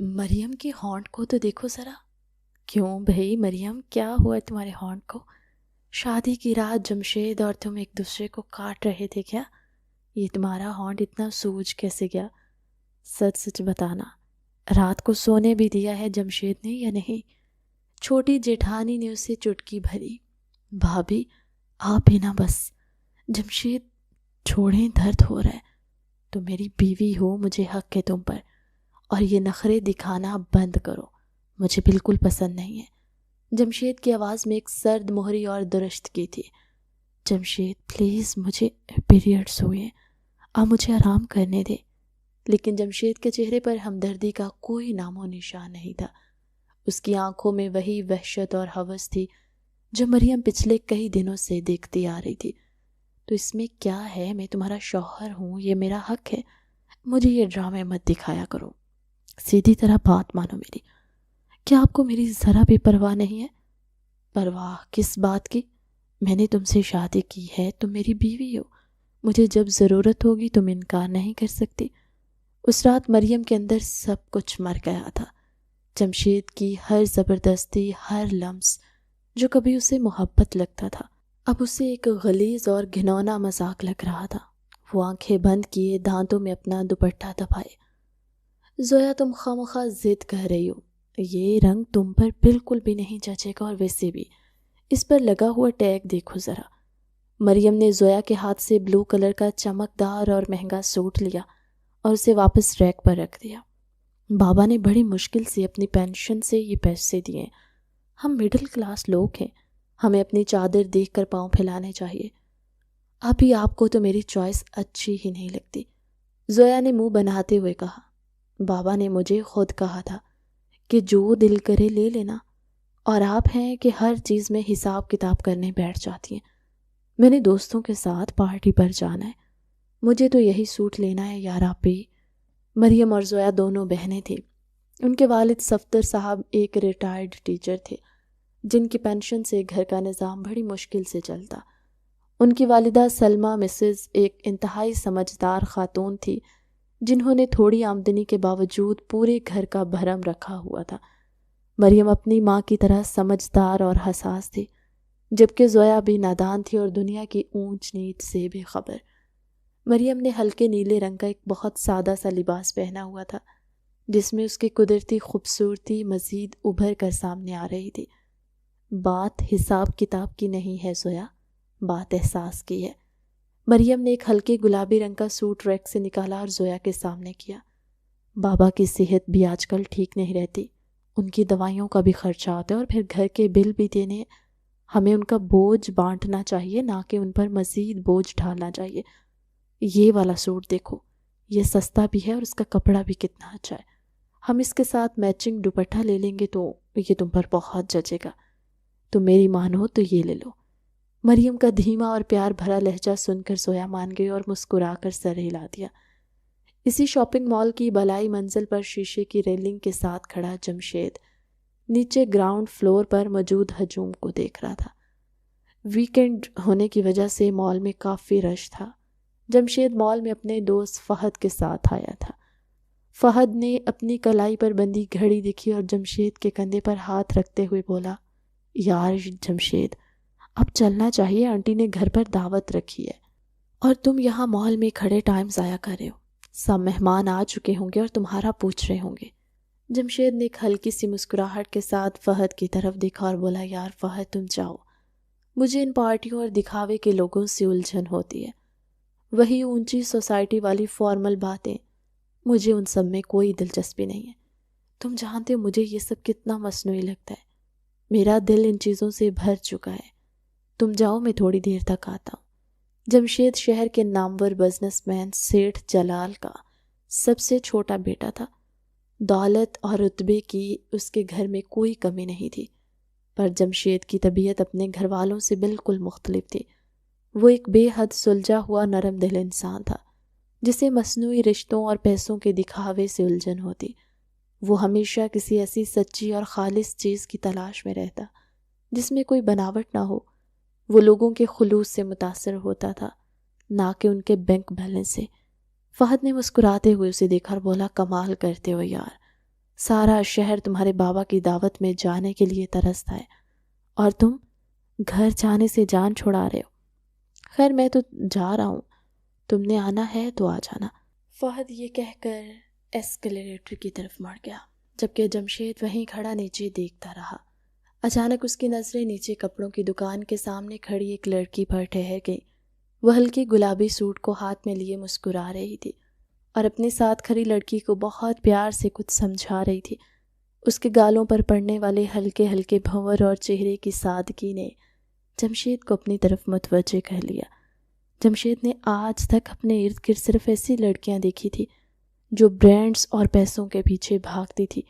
مریم کی ہونٹ کو تو دیکھو ذرا۔ کیوں بھائی مریم، کیا ہوا ہے تمہارے ہونٹ کو؟ شادی کی رات جمشید اور تم ایک دوسرے کو کاٹ رہے تھے کیا؟ یہ تمہارا ہونٹ اتنا سوج کیسے گیا؟ سچ سچ بتانا، رات کو سونے بھی دیا ہے جمشید نے یا نہیں؟ چھوٹی جیٹھانی نے اسے چٹکی بھری۔ بھابھی آپ ہی نا بس، جمشید چھوڑیں، درد ہو رہا ہے۔ تم میری بیوی ہو، مجھے حق ہے تم پر، اور یہ نخرے دکھانا بند کرو، مجھے بالکل پسند نہیں ہے۔ جمشید کی آواز میں ایک سرد مہری اور درشت کی تھی۔ جمشید پلیز، مجھے پیریڈز ہوئے، آپ مجھے آرام کرنے دے۔ لیکن جمشید کے چہرے پر ہمدردی کا کوئی نام و نشان نہیں تھا۔ اس کی آنکھوں میں وہی وحشت اور ہوس تھی جو مریم پچھلے کئی دنوں سے دیکھتی آ رہی تھی۔ تو اس میں کیا ہے، میں تمہارا شوہر ہوں، یہ میرا حق ہے، مجھے یہ ڈرامے مت دکھایا کرو، سیدھی طرح بات مانو میری۔ کیا آپ کو میری ذرا بھی پرواہ نہیں ہے؟ پرواہ کس بات کی؟ میں نے تم سے شادی کی ہے، تم میری بیوی ہو، مجھے جب ضرورت ہوگی تم انکار نہیں کر سکتی۔ اس رات مریم کے اندر سب کچھ مر گیا تھا۔ جمشید کی ہر زبردستی، ہر لمس جو کبھی اسے محبت لگتا تھا، اب اسے ایک غلیظ اور گھنونا مذاق لگ رہا تھا۔ وہ آنکھیں بند کیے دانتوں میں اپنا دوپٹہ دبائے۔ زویا، تم خواہ ضد کر رہی ہو، یہ رنگ تم پر بالکل بھی نہیں جچے گا، اور ویسے بھی اس پر لگا ہوا ٹیگ دیکھو ذرا۔ مریم نے زویا کے ہاتھ سے بلو کلر کا چمکدار اور مہنگا سوٹ لیا اور اسے واپس ریک پر رکھ دیا۔ بابا نے بڑی مشکل سے اپنی پینشن سے یہ پیسے دیے، ہم مڈل کلاس لوگ ہیں، ہمیں اپنی چادر دیکھ کر پاؤں پھیلانے چاہیے۔ ابھی آپ کو تو میری چوائس اچھی ہی نہیں لگتی، زویا نے منہ بناتے ہوئے کہا۔ بابا نے مجھے خود کہا تھا کہ جو دل کرے لے لینا، اور آپ ہیں کہ ہر چیز میں حساب کتاب کرنے بیٹھ جاتی ہیں۔ میں نے دوستوں کے ساتھ پارٹی پر جانا ہے، مجھے تو یہی سوٹ لینا ہے یار آپ بھی۔ مریم اور زویا دونوں بہنیں تھیں۔ ان کے والد صفدر صاحب ایک ریٹائرڈ ٹیچر تھے جن کی پینشن سے گھر کا نظام بڑی مشکل سے چلتا۔ ان کی والدہ سلمہ مسز ایک انتہائی سمجھدار خاتون تھی جنہوں نے تھوڑی آمدنی کے باوجود پورے گھر کا بھرم رکھا ہوا تھا۔ مریم اپنی ماں کی طرح سمجھدار اور حساس تھی، جبکہ زویا بھی نادان تھی اور دنیا کی اونچ نیچ سے بے خبر۔ مریم نے ہلکے نیلے رنگ کا ایک بہت سادہ سا لباس پہنا ہوا تھا جس میں اس کی قدرتی خوبصورتی مزید ابھر کر سامنے آ رہی تھی۔ بات حساب کتاب کی نہیں ہے زویا، بات احساس کی ہے۔ مریم نے ایک ہلکے گلابی رنگ کا سوٹ ریک سے نکالا اور زویا کے سامنے کیا۔ بابا کی صحت بھی آج کل ٹھیک نہیں رہتی، ان کی دوائیوں کا بھی خرچہ ہوتا ہے اور پھر گھر کے بل بھی دینے، ہمیں ان کا بوجھ بانٹنا چاہیے، نہ کہ ان پر مزید بوجھ ڈھالنا چاہیے۔ یہ والا سوٹ دیکھو، یہ سستا بھی ہے اور اس کا کپڑا بھی کتنا اچھا ہے، ہم اس کے ساتھ میچنگ دوپٹہ لے لیں گے تو یہ تم پر بہت جچے گا، تم میری مانو تو یہ لے لو۔ مریم کا دھیما اور پیار بھرا لہجہ سن کر زویا مان گئی اور مسکرا کر سر ہلا دیا۔ اسی شاپنگ مال کی بالائی منزل پر شیشے کی ریلنگ کے ساتھ کھڑا جمشید نیچے گراؤنڈ فلور پر موجود ہجوم کو دیکھ رہا تھا۔ ویکنڈ ہونے کی وجہ سے مال میں کافی رش تھا۔ جمشید مال میں اپنے دوست فہد کے ساتھ آیا تھا۔ فہد نے اپنی کلائی پر بندھی گھڑی دیکھی اور جمشید کے کندھے پر ہاتھ رکھتے ہوئے بولا، یار جمشید، اب چلنا چاہیے، آنٹی نے گھر پر دعوت رکھی ہے اور تم یہاں مال میں کھڑے ٹائم ضائع کر رہے ہو، سب مہمان آ چکے ہوں گے اور تمہارا پوچھ رہے ہوں گے۔ جمشید نے ایک ہلکی سی مسکراہٹ کے ساتھ فہد کی طرف دیکھا اور بولا، یار فہد تم جاؤ، مجھے ان پارٹیوں اور دکھاوے کے لوگوں سے الجھن ہوتی ہے، وہی اونچی سوسائٹی والی فارمل باتیں، مجھے ان سب میں کوئی دلچسپی نہیں ہے۔ تم جانتے ہو مجھے یہ سب کتنا مصنوعی لگتا ہے، میرا دل ان چیزوں سے بھر چکا ہے، تم جاؤ، میں تھوڑی دیر تک آتا ہوں۔ جمشید شہر کے نامور بزنس مین سیٹھ جلال کا سب سے چھوٹا بیٹا تھا۔ دولت اور رتبے کی اس کے گھر میں کوئی کمی نہیں تھی، پر جمشید کی طبیعت اپنے گھر والوں سے بالکل مختلف تھی۔ وہ ایک بے حد سلجھا ہوا نرم دل انسان تھا جسے مصنوعی رشتوں اور پیسوں کے دکھاوے سے الجھن ہوتی۔ وہ ہمیشہ کسی ایسی سچی اور خالص چیز کی تلاش میں رہتا جس میں کوئی بناوٹ نہ ہو۔ وہ لوگوں کے خلوص سے متاثر ہوتا تھا، نہ کہ ان کے بینک بیلنس سے۔ فہد نے مسکراتے ہوئے اسے دیکھا اور بولا، کمال کرتے ہو یار، سارا شہر تمہارے بابا کی دعوت میں جانے کے لیے ترستا ہے اور تم گھر جانے سے جان چھڑا رہے ہو۔ خیر میں تو جا رہا ہوں، تم نے آنا ہے تو آ جانا۔ فہد یہ کہہ کر ایسکلیٹر کی طرف مڑ گیا، جبکہ جمشید وہیں کھڑا نیچے دیکھتا رہا۔ اچانک اس کی نظریں نیچے کپڑوں کی دکان کے سامنے کھڑی ایک لڑکی پر ٹھہر گئی۔ وہ ہلکی گلابی سوٹ کو ہاتھ میں لیے مسکرا رہی تھی اور اپنے ساتھ کھڑی لڑکی کو بہت پیار سے کچھ سمجھا رہی تھی۔ اس کے گالوں پر پڑنے والے ہلکے ہلکے بھنور اور چہرے کی سادگی نے جمشید کو اپنی طرف متوجہ کر لیا۔ جمشید نے آج تک اپنے ارد گرد صرف ایسی لڑکیاں دیکھی تھی جو برانڈز اور پیسوں کے پیچھے بھاگتی تھی،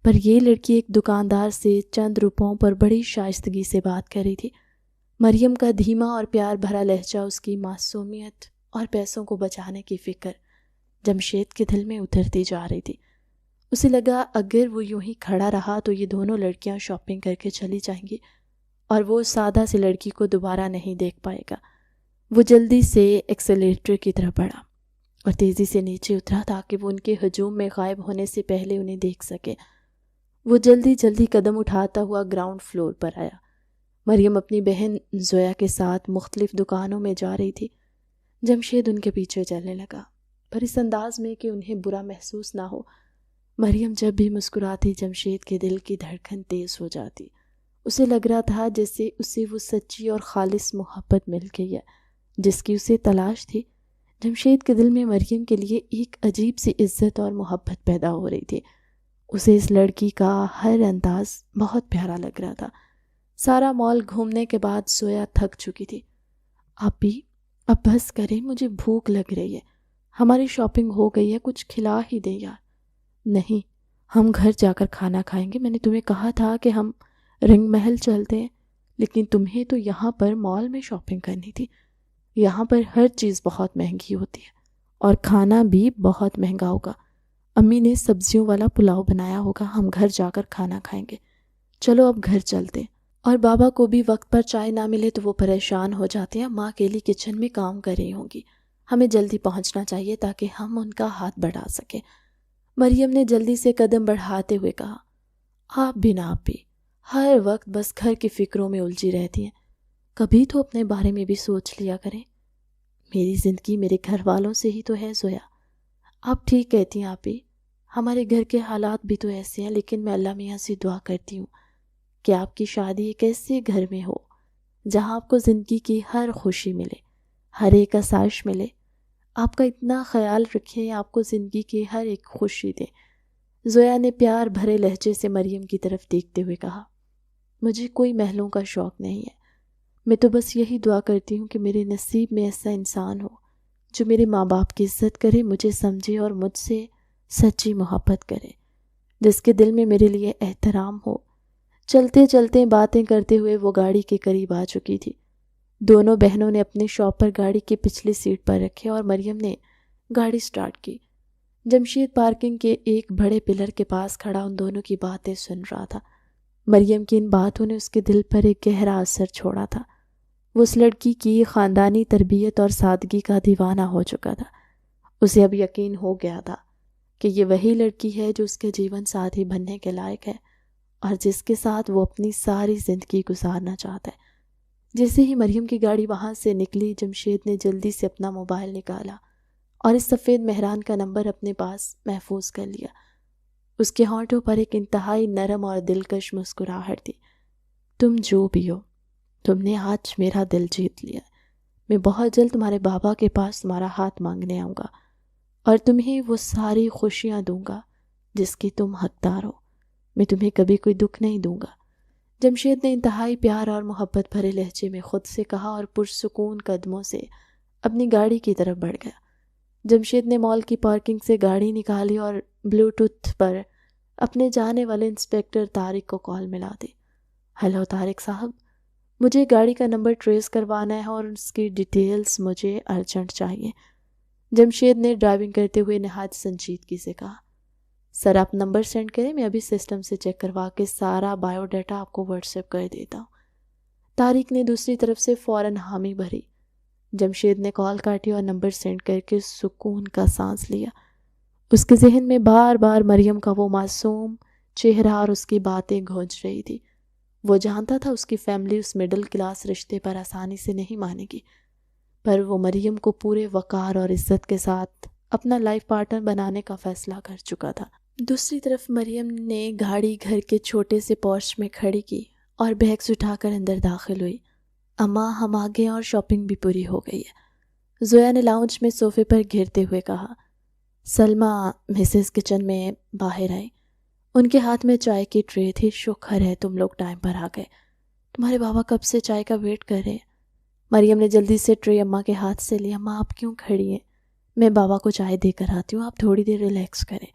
پر یہ لڑکی ایک دکاندار سے چند روپوں پر بڑی شائستگی سے بات کر رہی تھی۔ مریم کا دھیما اور پیار بھرا لہجہ، اس کی معصومیت اور پیسوں کو بچانے کی فکر جمشید کے دل میں اترتی جا رہی تھی۔ اسے لگا اگر وہ یوں ہی کھڑا رہا تو یہ دونوں لڑکیاں شاپنگ کر کے چلی جائیں گی اور وہ اس سادہ سی لڑکی کو دوبارہ نہیں دیکھ پائے گا۔ وہ جلدی سے ایکسیلیٹر کی طرف بڑھا اور تیزی سے نیچے اترا تاکہ وہ ان کے ہجوم میں غائب ہونے سے پہلے انہیں دیکھ سکے۔ وہ جلدی قدم اٹھاتا ہوا گراؤنڈ فلور پر آیا۔ مریم اپنی بہن زویا کے ساتھ مختلف دکانوں میں جا رہی تھی۔ جمشید ان کے پیچھے چلنے لگا، پر اس انداز میں کہ انہیں برا محسوس نہ ہو۔ مریم جب بھی مسکراتی جمشید کے دل کی دھڑکن تیز ہو جاتی۔ اسے لگ رہا تھا جیسے اسے وہ سچی اور خالص محبت مل گئی ہے جس کی اسے تلاش تھی۔ جمشید کے دل میں مریم کے لیے ایک عجیب سی عزت اور محبت پیدا ہو رہی تھی۔ اسے اس لڑکی کا ہر انداز بہت پیارا لگ رہا تھا۔ سارا مال گھومنے کے بعد زویا تھک چکی تھی۔ آپی اب بس کریں، مجھے بھوک لگ رہی ہے، ہماری شاپنگ ہو گئی ہے، کچھ کھلا ہی دیں یار۔ نہیں، ہم گھر جا کر کھانا کھائیں گے، میں نے تمہیں کہا تھا کہ ہم رنگ محل چلتے ہیں، لیکن تمہیں تو یہاں پر مال میں شاپنگ کرنی تھی۔ یہاں پر ہر چیز بہت مہنگی ہوتی ہے اور کھانا بھی بہت مہنگا ہوگا۔ امی نے سبزیوں والا پلاؤ بنایا ہوگا، ہم گھر جا کر کھانا کھائیں گے، چلو اب گھر چلتے ہیں۔ اور بابا کو بھی وقت پر چائے نہ ملے تو وہ پریشان ہو جاتے ہیں، ماں اکیلی کچن میں کام کر رہی ہوں گی، ہمیں جلدی پہنچنا چاہیے تاکہ ہم ان کا ہاتھ بڑھا سکیں۔ مریم نے جلدی سے قدم بڑھاتے ہوئے کہا، آپ بھی نہ آپی، ہر وقت بس گھر کی فکروں میں الجھی رہتی ہیں، کبھی تو اپنے بارے میں بھی سوچ لیا کریں۔ میری زندگی میرے گھر والوں سے ہی تو ہے زویا۔ آپ ٹھیک کہتی ہیں آپی، ہمارے گھر کے حالات بھی تو ایسے ہیں، لیکن میں اللہ میاں سے دعا کرتی ہوں کہ آپ کی شادی ایک ایسے گھر میں ہو جہاں آپ کو زندگی کی ہر خوشی ملے، ہر ایک آسائش ملے۔ آپ کا اتنا خیال رکھیں، آپ کو زندگی کی ہر ایک خوشی دے۔ زویا نے پیار بھرے لہجے سے مریم کی طرف دیکھتے ہوئے کہا، مجھے کوئی محلوں کا شوق نہیں ہے، میں تو بس یہی دعا کرتی ہوں کہ میرے نصیب میں ایسا انسان ہو جو میرے ماں باپ کی عزت کرے، مجھے سمجھے اور مجھ سے سچی محبت کرے، جس کے دل میں میرے لیے احترام ہو۔ چلتے چلتے باتیں کرتے ہوئے وہ گاڑی کے قریب آ چکی تھی۔ دونوں بہنوں نے اپنے شاپر گاڑی کی پچھلی سیٹ پر رکھے اور مریم نے گاڑی سٹارٹ کی۔ جمشید پارکنگ کے ایک بڑے پلر کے پاس کھڑا ان دونوں کی باتیں سن رہا تھا۔ مریم کی ان باتوں نے اس کے دل پر ایک گہرا اثر چھوڑا تھا۔ وہ اس لڑکی کی خاندانی تربیت اور سادگی کا دیوانہ ہو چکا تھا۔ اسے اب یقین ہو گیا تھا کہ یہ وہی لڑکی ہے جو اس کے جیون ساتھی بننے کے لائق ہے اور جس کے ساتھ وہ اپنی ساری زندگی گزارنا چاہتا ہے۔ جیسے ہی مریم کی گاڑی وہاں سے نکلی، جمشید نے جلدی سے اپنا موبائل نکالا اور اس سفید مہران کا نمبر اپنے پاس محفوظ کر لیا۔ اس کے ہونٹوں پر ایک انتہائی نرم اور دلکش مسکراہٹ تھی۔ تم جو بھی ہو، تم نے آج میرا دل جیت لیا۔ میں بہت جلد تمہارے بابا کے پاس تمہارا ہاتھ مانگنے آؤں گا اور تمہیں وہ ساری خوشیاں دوں گا جس کی تم حقدار ہو۔ میں تمہیں کبھی کوئی دکھ نہیں دوں گا۔ جمشید نے انتہائی پیار اور محبت بھرے لہجے میں خود سے کہا اور پرسکون قدموں سے اپنی گاڑی کی طرف بڑھ گیا۔ جمشید نے مال کی پارکنگ سے گاڑی نکالی اور بلوٹوتھ پر اپنے جانے والے انسپیکٹر طارق کو کال ملا دی۔ ہیلو طارق صاحب، مجھے گاڑی کا نمبر ٹریس کروانا ہے اور اس کی ڈیٹیلز مجھے ارجنٹ چاہیے۔ جمشید نے ڈرائیونگ کرتے ہوئے نہایت سنجیدگی سے کہا، سر آپ نمبر سینڈ کریں، میں ابھی سسٹم سے چیک کروا کے سارا بایو ڈیٹا آپ کو واٹس ایپ کر دیتا ہوں۔ طارق نے دوسری طرف سے فوراً حامی بھری۔ جمشید نے کال کاٹی اور نمبر سینڈ کر کے سکون کا سانس لیا۔ اس کے ذہن میں بار بار مریم کا وہ معصوم چہرہ اور اس کی باتیں گونج رہی تھی۔ وہ جانتا تھا اس کی فیملی اس مڈل کلاس رشتے پر آسانی سے نہیں مانے گی، پر وہ مریم کو پورے وقار اور عزت کے ساتھ اپنا لائف پارٹنر بنانے کا فیصلہ کر چکا تھا۔ دوسری طرف مریم نے گاڑی گھر کے چھوٹے سے پورچ میں کھڑی کی اور بیگز اٹھا کر اندر داخل ہوئی۔ اماں ہم آ گئے اور شاپنگ بھی پوری ہو گئی ہے، زویا نے لاؤنج میں صوفے پر گھرتے ہوئے کہا۔ سلمہ مسز کچن میں باہر آئی، ان کے ہاتھ میں چائے کی ٹرے تھی۔ شکر ہے تم لوگ ٹائم پر آ گئے، تمہارے بابا کب سے چائے کا ویٹ کر رہے ہیں۔ مریم نے جلدی سے ٹرے اماں کے ہاتھ سے لی۔ اماں آپ کیوں کھڑی ہیں؟ میں بابا کو چائے دے کر آتی ہوں، آپ تھوڑی دیر ریلیکس کریں۔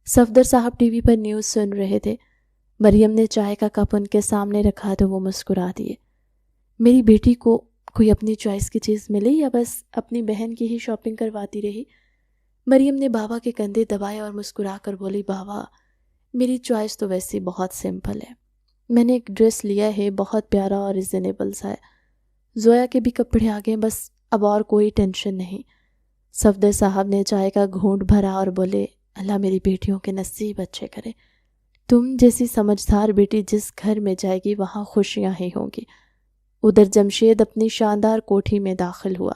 صفدر صاحب ٹی وی پر نیوز سن رہے تھے۔ مریم نے چائے کا کپ ان کے سامنے رکھا تو وہ مسکرا دیے۔ میری بیٹی کو کوئی اپنی چوائس کی چیز ملی یا بس اپنی بہن کی ہی شاپنگ کرواتی رہی؟ مریم نے بابا کے کندھے دبائے اور مسکرا کر بولی، بابا میری چوائس تو ویسے بہت سمپل ہے، میں نے ایک ڈریس لیا ہے، بہت پیارا اور ریزنیبل سا ہے۔ زویا کے بھی کپڑے آ گئے، بس اب اور کوئی ٹینشن نہیں۔ صفدر صاحب نے چائے کا گھونٹ بھرا اور بولے، اللہ میری بیٹیوں کے نصیب اچھے کرے، تم جیسی سمجھدار بیٹی جس گھر میں جائے گی وہاں خوشیاں ہی ہوں گی۔ ادھر جمشید اپنی شاندار کوٹھی میں داخل ہوا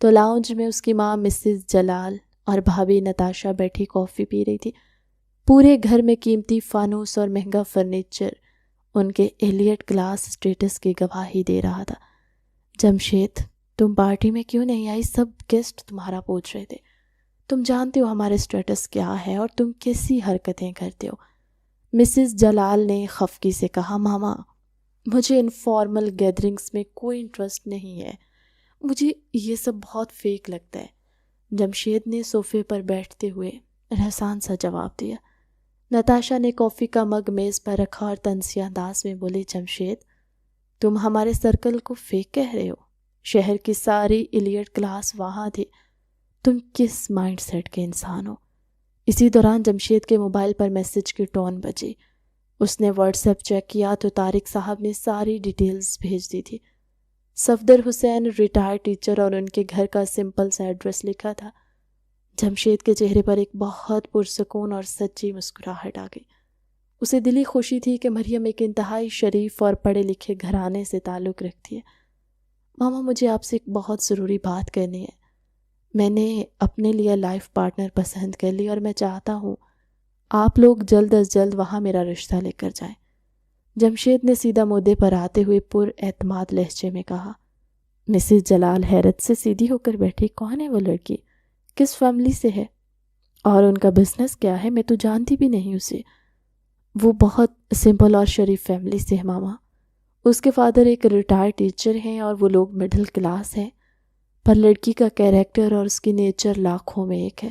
تو لاؤنج میں اس کی ماں مسز جلال اور بھابھی نتاشا بیٹھی کافی پی رہی تھی۔ پورے گھر میں قیمتی فانوس اور مہنگا فرنیچر ان کے ایلیٹ کلاس سٹیٹس کی گواہی دے رہا تھا۔ جمشید تم پارٹی میں کیوں نہیں آئی؟ سب گیسٹ تمہارا پوچھ رہے تھے، تم جانتے ہو ہمارے سٹیٹس کیا ہے اور تم کیسی حرکتیں کرتے ہو۔ مسز جلال نے خفگی سے کہا، ماما مجھے انفارمل گیدرنگز میں کوئی انٹرسٹ نہیں ہے، مجھے یہ سب بہت فیک لگتا ہے۔ جمشید نے صوفے پر بیٹھتے ہوئے احسان سا جواب دیا۔ نتاشا نے کافی کا مگ میز پر رکھا اور طنزیہ انداز میں بولی، جمشید تم ہمارے سرکل کو فیک کہہ رہے ہو؟ شہر کی ساری ایلیٹ کلاس وہاں تھی، تم کس مائنڈ سیٹ کے انسان ہو؟ اسی دوران جمشید کے موبائل پر میسج کی ٹون بجی۔ اس نے واٹس ایپ چیک کیا تو طارق صاحب نے ساری ڈیٹیلز بھیج دی تھی۔ صفدر حسین ریٹائرڈ ٹیچر اور ان کے گھر کا سمپل سا ایڈریس لکھا تھا۔ جمشید کے چہرے پر ایک بہت پرسکون اور سچی مسکراہٹ آ گئی۔ اسے دلی خوشی تھی کہ مریم ایک انتہائی شریف اور پڑھے لکھے گھرانے سے تعلق رکھتی ہے۔ ماما مجھے آپ سے ایک بہت ضروری بات کرنی ہے، میں نے اپنے لیے لائف پارٹنر پسند کر لی اور میں چاہتا ہوں آپ لوگ جلد از جلد وہاں میرا رشتہ لے کر جائیں۔ جمشید نے سیدھا مدعے پر آتے ہوئے پر اعتماد لہجے میں کہا۔ مسز جلال حیرت سے سیدھی ہو کر بیٹھی، کون ہے وہ لڑکی؟ کس فیملی سے ہے؟ اور ان کا بزنس کیا ہے؟ میں تو جانتی بھی نہیں اسے۔ وہ بہت سمپل اور شریف فیملی سے ہے ماما، اس کے فادر ایک ریٹائرڈ ٹیچر ہیں اور وہ لوگ مڈل کلاس ہیں، پر لڑکی کا کیریکٹر اور اس کی نیچر لاکھوں میں ایک ہے۔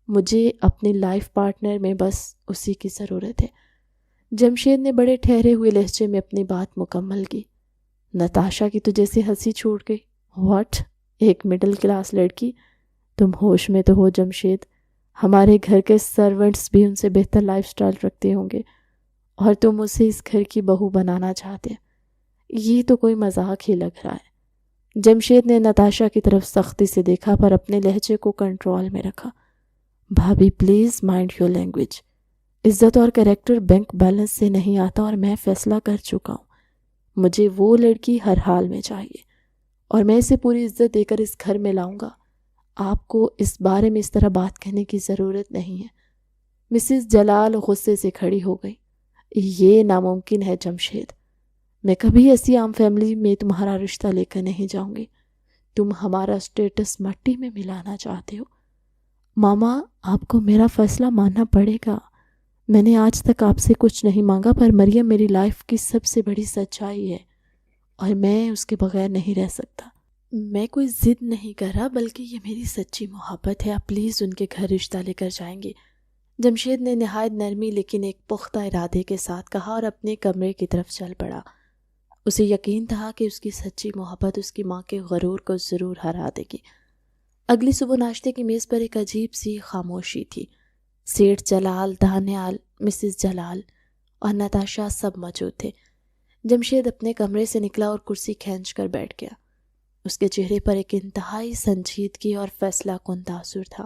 مجھے اپنی لائف پارٹنر میں بس اسی کی ضرورت ہے۔ جمشید نے بڑے ٹھہرے ہوئے لہجے میں اپنی بات مکمل کی۔ نتاشا کی تو جیسے ہنسی چھوٹ گئی۔ واٹ؟ ایک مڈل کلاس لڑکی؟ تم ہوش میں تو ہو جمشید، ہمارے گھر کے سرونٹس بھی ان سے بہتر لائف سٹائل رکھتے ہوں گے اور تم اسے اس گھر کی بہو بنانا چاہتے ہیں، یہ تو کوئی مذاق ہی لگ رہا ہے۔ جمشید نے نتاشا کی طرف سختی سے دیکھا پر اپنے لہجے کو کنٹرول میں رکھا۔ بھابھی پلیز مائنڈ یور لینگویج، عزت اور کریکٹر بینک بیلنس سے نہیں آتا اور میں فیصلہ کر چکا ہوں، مجھے وہ لڑکی ہر حال میں چاہیے اور میں اسے پوری عزت دے کر اس گھر میں لاؤں گا۔ آپ کو اس بارے میں اس طرح بات کرنے کی ضرورت نہیں ہے۔ مسز جلال غصے سے کھڑی ہو گئی۔ یہ ناممکن ہے جمشید، میں کبھی ایسی عام فیملی میں تمہارا رشتہ لے کر نہیں جاؤں گی، تم ہمارا سٹیٹس مٹی میں ملانا چاہتے ہو۔ ماما آپ کو میرا فیصلہ ماننا پڑے گا، میں نے آج تک آپ سے کچھ نہیں مانگا، پر مریم میری لائف کی سب سے بڑی سچائی ہے اور میں اس کے بغیر نہیں رہ سکتا۔ میں کوئی ضد نہیں کر رہا، بلکہ یہ میری سچی محبت ہے، آپ پلیز ان کے گھر رشتہ لے کر جائیں گے، جمشید نے نہایت نرمی لیکن ایک پختہ ارادے کے ساتھ کہا اور اپنے کمرے کی طرف چل پڑا۔ اسے یقین تھا کہ اس کی سچی محبت اس کی ماں کے غرور کو ضرور ہرا دے گی۔ اگلی صبح ناشتے کی میز پر ایک عجیب سی خاموشی تھی۔ سیٹھ جلال، دانیال، مسز جلال اور نتاشا سب موجود تھے۔ جمشید اپنے کمرے سے نکلا اور کرسی کھینچ کر بیٹھ گیا۔ اس کے چہرے پر ایک انتہائی سنجیدگی اور فیصلہ کن تاثر تھا۔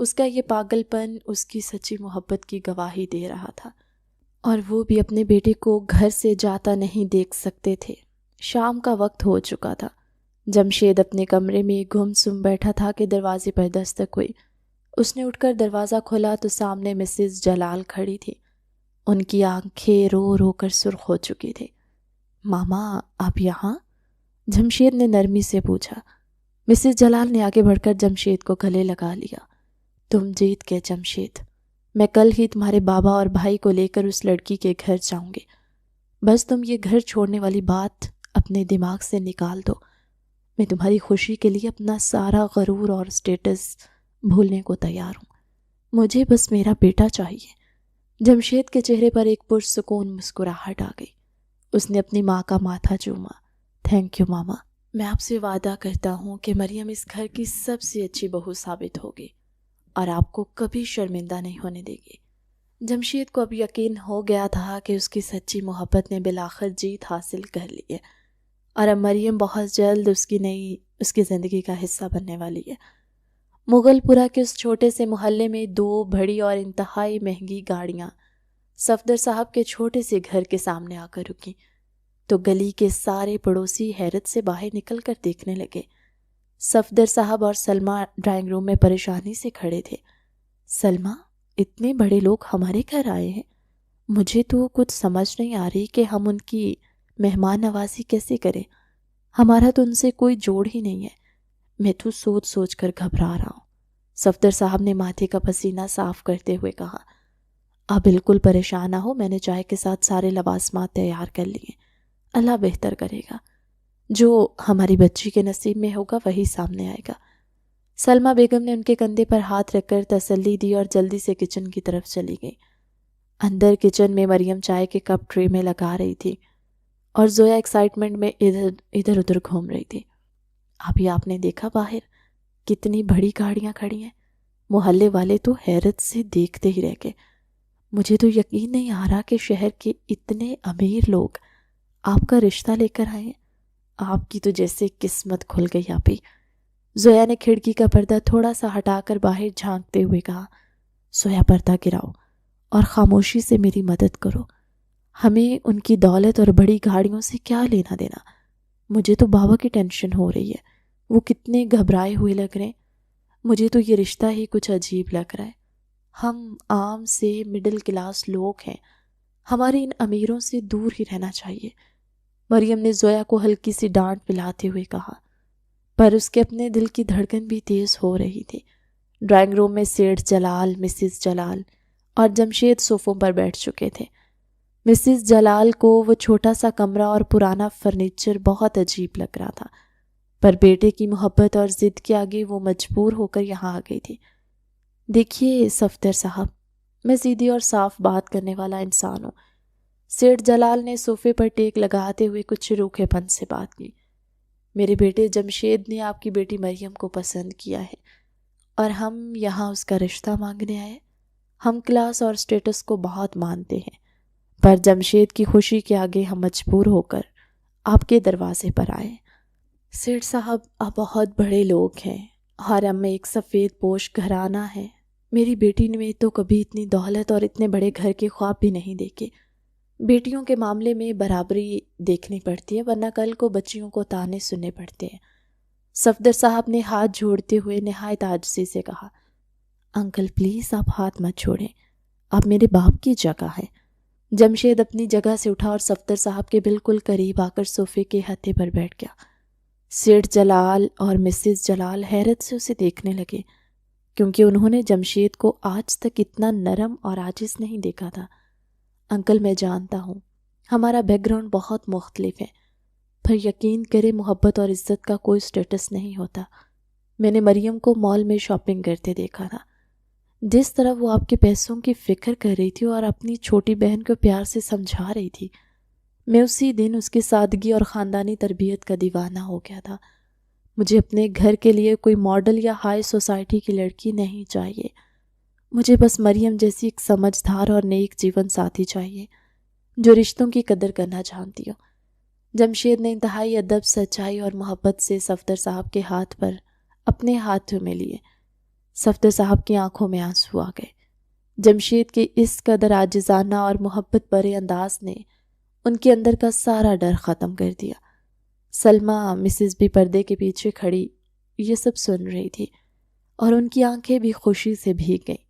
اس کا یہ پاگل پن اس کی سچی محبت کی گواہی دے رہا تھا، اور وہ بھی اپنے بیٹے کو گھر سے جاتا نہیں دیکھ سکتے تھے۔ شام کا وقت ہو چکا تھا۔ جمشید اپنے کمرے میں گم سم بیٹھا تھا کہ دروازے پر دستک ہوئی۔ اس نے اٹھ کر دروازہ کھولا تو سامنے مسز جلال کھڑی تھی۔ ان کی آنکھیں رو رو کر سرخ ہو چکی تھی۔ ماما آپ یہاں؟ جمشید نے نرمی سے پوچھا۔ مسز جلال نے آگے بڑھ کر جمشید کو گلے لگا لیا۔ تم جیت گئے جمشید، میں کل ہی تمہارے بابا اور بھائی کو لے کر اس لڑکی کے گھر جاؤں گی۔ بس تم یہ گھر چھوڑنے والی بات اپنے دماغ سے نکال دو۔ میں تمہاری خوشی کے لیے اپنا سارا غرور اور سٹیٹس بھولنے کو تیار ہوں۔ مجھے بس میرا بیٹا چاہیے۔ جمشید کے چہرے پر ایک پرسکون مسکراہٹ آ گئی۔ اس نے اپنی ماں کا ماتھا چوما۔ تھینک یو ماما، میں آپ سے وعدہ کرتا ہوں کہ مریم اس گھر کی سب سے اچھی بہو ثابت ہوگی اور آپ کو کبھی شرمندہ نہیں ہونے دے گی۔ جمشید کو اب یقین ہو گیا تھا کہ اس کی سچی محبت نے بالآخر جیت حاصل کر لی ہے، اور اب مریم بہت جلد اس کی زندگی کا حصہ بننے والی ہے۔ مغل پورہ کے اس چھوٹے سے محلے میں 2 بڑی اور انتہائی مہنگی گاڑیاں صفدر صاحب کے چھوٹے سے گھر کے سامنے آ کر رکی تو گلی کے سارے پڑوسی حیرت سے باہر نکل کر دیکھنے لگے۔ صفدر صاحب اور سلمہ ڈرائنگ روم میں پریشانی سے کھڑے تھے۔ سلمہ، اتنے بڑے لوگ ہمارے گھر آئے ہیں، مجھے تو کچھ سمجھ نہیں آ رہی کہ ہم ان کی مہمان نوازی کیسے کریں۔ ہمارا تو ان سے کوئی جوڑ ہی نہیں ہے، میں تو سوچ سوچ کر گھبرا رہا ہوں۔ صفدر صاحب نے ماتھے کا پسینہ صاف کرتے ہوئے کہا۔ آپ بالکل پریشان نہ ہو، میں نے چائے کے ساتھ سارے لوازمات تیار کر لیے، اللہ بہتر کرے گا، جو ہماری بچی کے نصیب میں ہوگا وہی سامنے آئے گا۔ سلمہ بیگم نے ان کے کندھے پر ہاتھ رکھ کر تسلی دی اور جلدی سے کچن کی طرف چلی گئی۔ اندر کچن میں مریم چائے کے کپ ٹرے میں لگا رہی تھی اور زویا ایکسائٹمنٹ میں ادھر ادھر گھوم رہی تھی۔ ابھی آپ نے دیکھا باہر کتنی بڑی گاڑیاں کھڑی ہیں، محلے والے تو حیرت سے دیکھتے ہی رہ گئے۔ مجھے تو یقین نہیں آ رہا کہ شہر کے اتنے امیر لوگ آپ کا رشتہ لے کر آئے ہیں۔ آپ کی تو جیسے قسمت کھل گئی آپی۔ زویا نے کھڑکی کا پردہ تھوڑا سا ہٹا کر باہر جھانکتے ہوئے کہا۔ زویا پردہ گراؤ اور خاموشی سے میری مدد کرو۔ ہمیں ان کی دولت اور بڑی گاڑیوں سے کیا لینا دینا؟ مجھے تو بابا کی ٹینشن ہو رہی ہے، وہ کتنے گھبرائے ہوئے لگ رہے ہیں۔ مجھے تو یہ رشتہ ہی کچھ عجیب لگ رہا ہے۔ ہم عام سے مڈل کلاس لوگ ہیں، ہمارے ان امیروں سے دور ہی رہنا چاہیے۔ مریم نے زویا کو ہلکی سی ڈانٹ پلاتے ہوئے کہا، پر اس کے اپنے دل کی دھڑکن بھی تیز ہو رہی تھی۔ ڈرائنگ روم میں سیٹھ جلال، مسز جلال اور جمشید صوفوں پر بیٹھ چکے تھے۔ مسز جلال کو وہ چھوٹا سا کمرہ اور پرانا فرنیچر بہت عجیب لگ رہا تھا، پر بیٹے کی محبت اور ضد کے آگے وہ مجبور ہو کر یہاں آ گئی تھی۔ دیکھیے صفدر صاحب، میں سیدھی اور صاف بات کرنے والا انسان ہوں۔ سیٹھ جلال نے صوفے پر ٹیک لگاتے ہوئے کچھ روکھے پن سے بات کی۔ میرے بیٹے جمشید نے آپ کی بیٹی مریم کو پسند کیا ہے اور ہم یہاں اس کا رشتہ مانگنے آئے۔ ہم کلاس اور سٹیٹس کو بہت مانتے ہیں، پر جمشید کی خوشی کے آگے ہم مجبور ہو کر آپ کے دروازے پر آئے۔ سیٹھ صاحب، آپ بہت بڑے لوگ ہیں، حرم میں ایک سفید پوش گھرانہ ہے۔ میری بیٹی نے تو کبھی اتنی دولت اور اتنے بڑے گھر کے خواب بھی نہیں دیکھے۔ بیٹیوں کے معاملے میں برابری دیکھنی پڑتی ہے، ورنہ کل کو بچیوں کو تانے سننے پڑتے ہیں۔ صفدر صاحب نے ہاتھ جوڑتے ہوئے نہایت عاجزی سے کہا، انکل پلیز آپ ہاتھ مت چھوڑیں، آپ میرے باپ کی جگہ ہیں۔ جمشید اپنی جگہ سے اٹھا اور صفدر صاحب کے بالکل قریب آ کر صوفے کے ہتھے پر بیٹھ گیا۔ سیٹھ جلال اور مسز جلال حیرت سے اسے دیکھنے لگے، کیونکہ انہوں نے جمشید کو آج تک اتنا نرم اور عاجز نہیں دیکھا تھا۔ انکل، میں جانتا ہوں ہمارا بیک گراؤنڈ بہت مختلف ہے، پر یقین کرے محبت اور عزت کا کوئی سٹیٹس نہیں ہوتا۔ میں نے مریم کو مال میں شاپنگ کرتے دیکھا تھا، جس طرح وہ آپ کے پیسوں کی فکر کر رہی تھی اور اپنی چھوٹی بہن کو پیار سے سمجھا رہی تھی، میں اسی دن اس کی سادگی اور خاندانی تربیت کا دیوانہ ہو گیا تھا۔ مجھے اپنے گھر کے لیے کوئی ماڈل یا ہائی سوسائٹی کی لڑکی نہیں چاہیے، مجھے بس مریم جیسی ایک سمجھدار اور نیک جیون ساتھی چاہیے جو رشتوں کی قدر کرنا جانتی ہو۔ جمشید نے انتہائی ادب، سچائی اور محبت سے صفدر صاحب کے ہاتھ پر اپنے ہاتھوں میں لیے۔ صفدر صاحب کی آنکھوں میں آنسو آ گئے۔ جمشید کے اس قدر عاجزانہ اور محبت بھرے انداز نے ان کے اندر کا سارا ڈر ختم کر دیا۔ سلمیٰ مسز بھی پردے کے پیچھے کھڑی یہ سب سن رہی تھی اور ان کی آنکھیں بھی خوشی سے بھیگ گئیں۔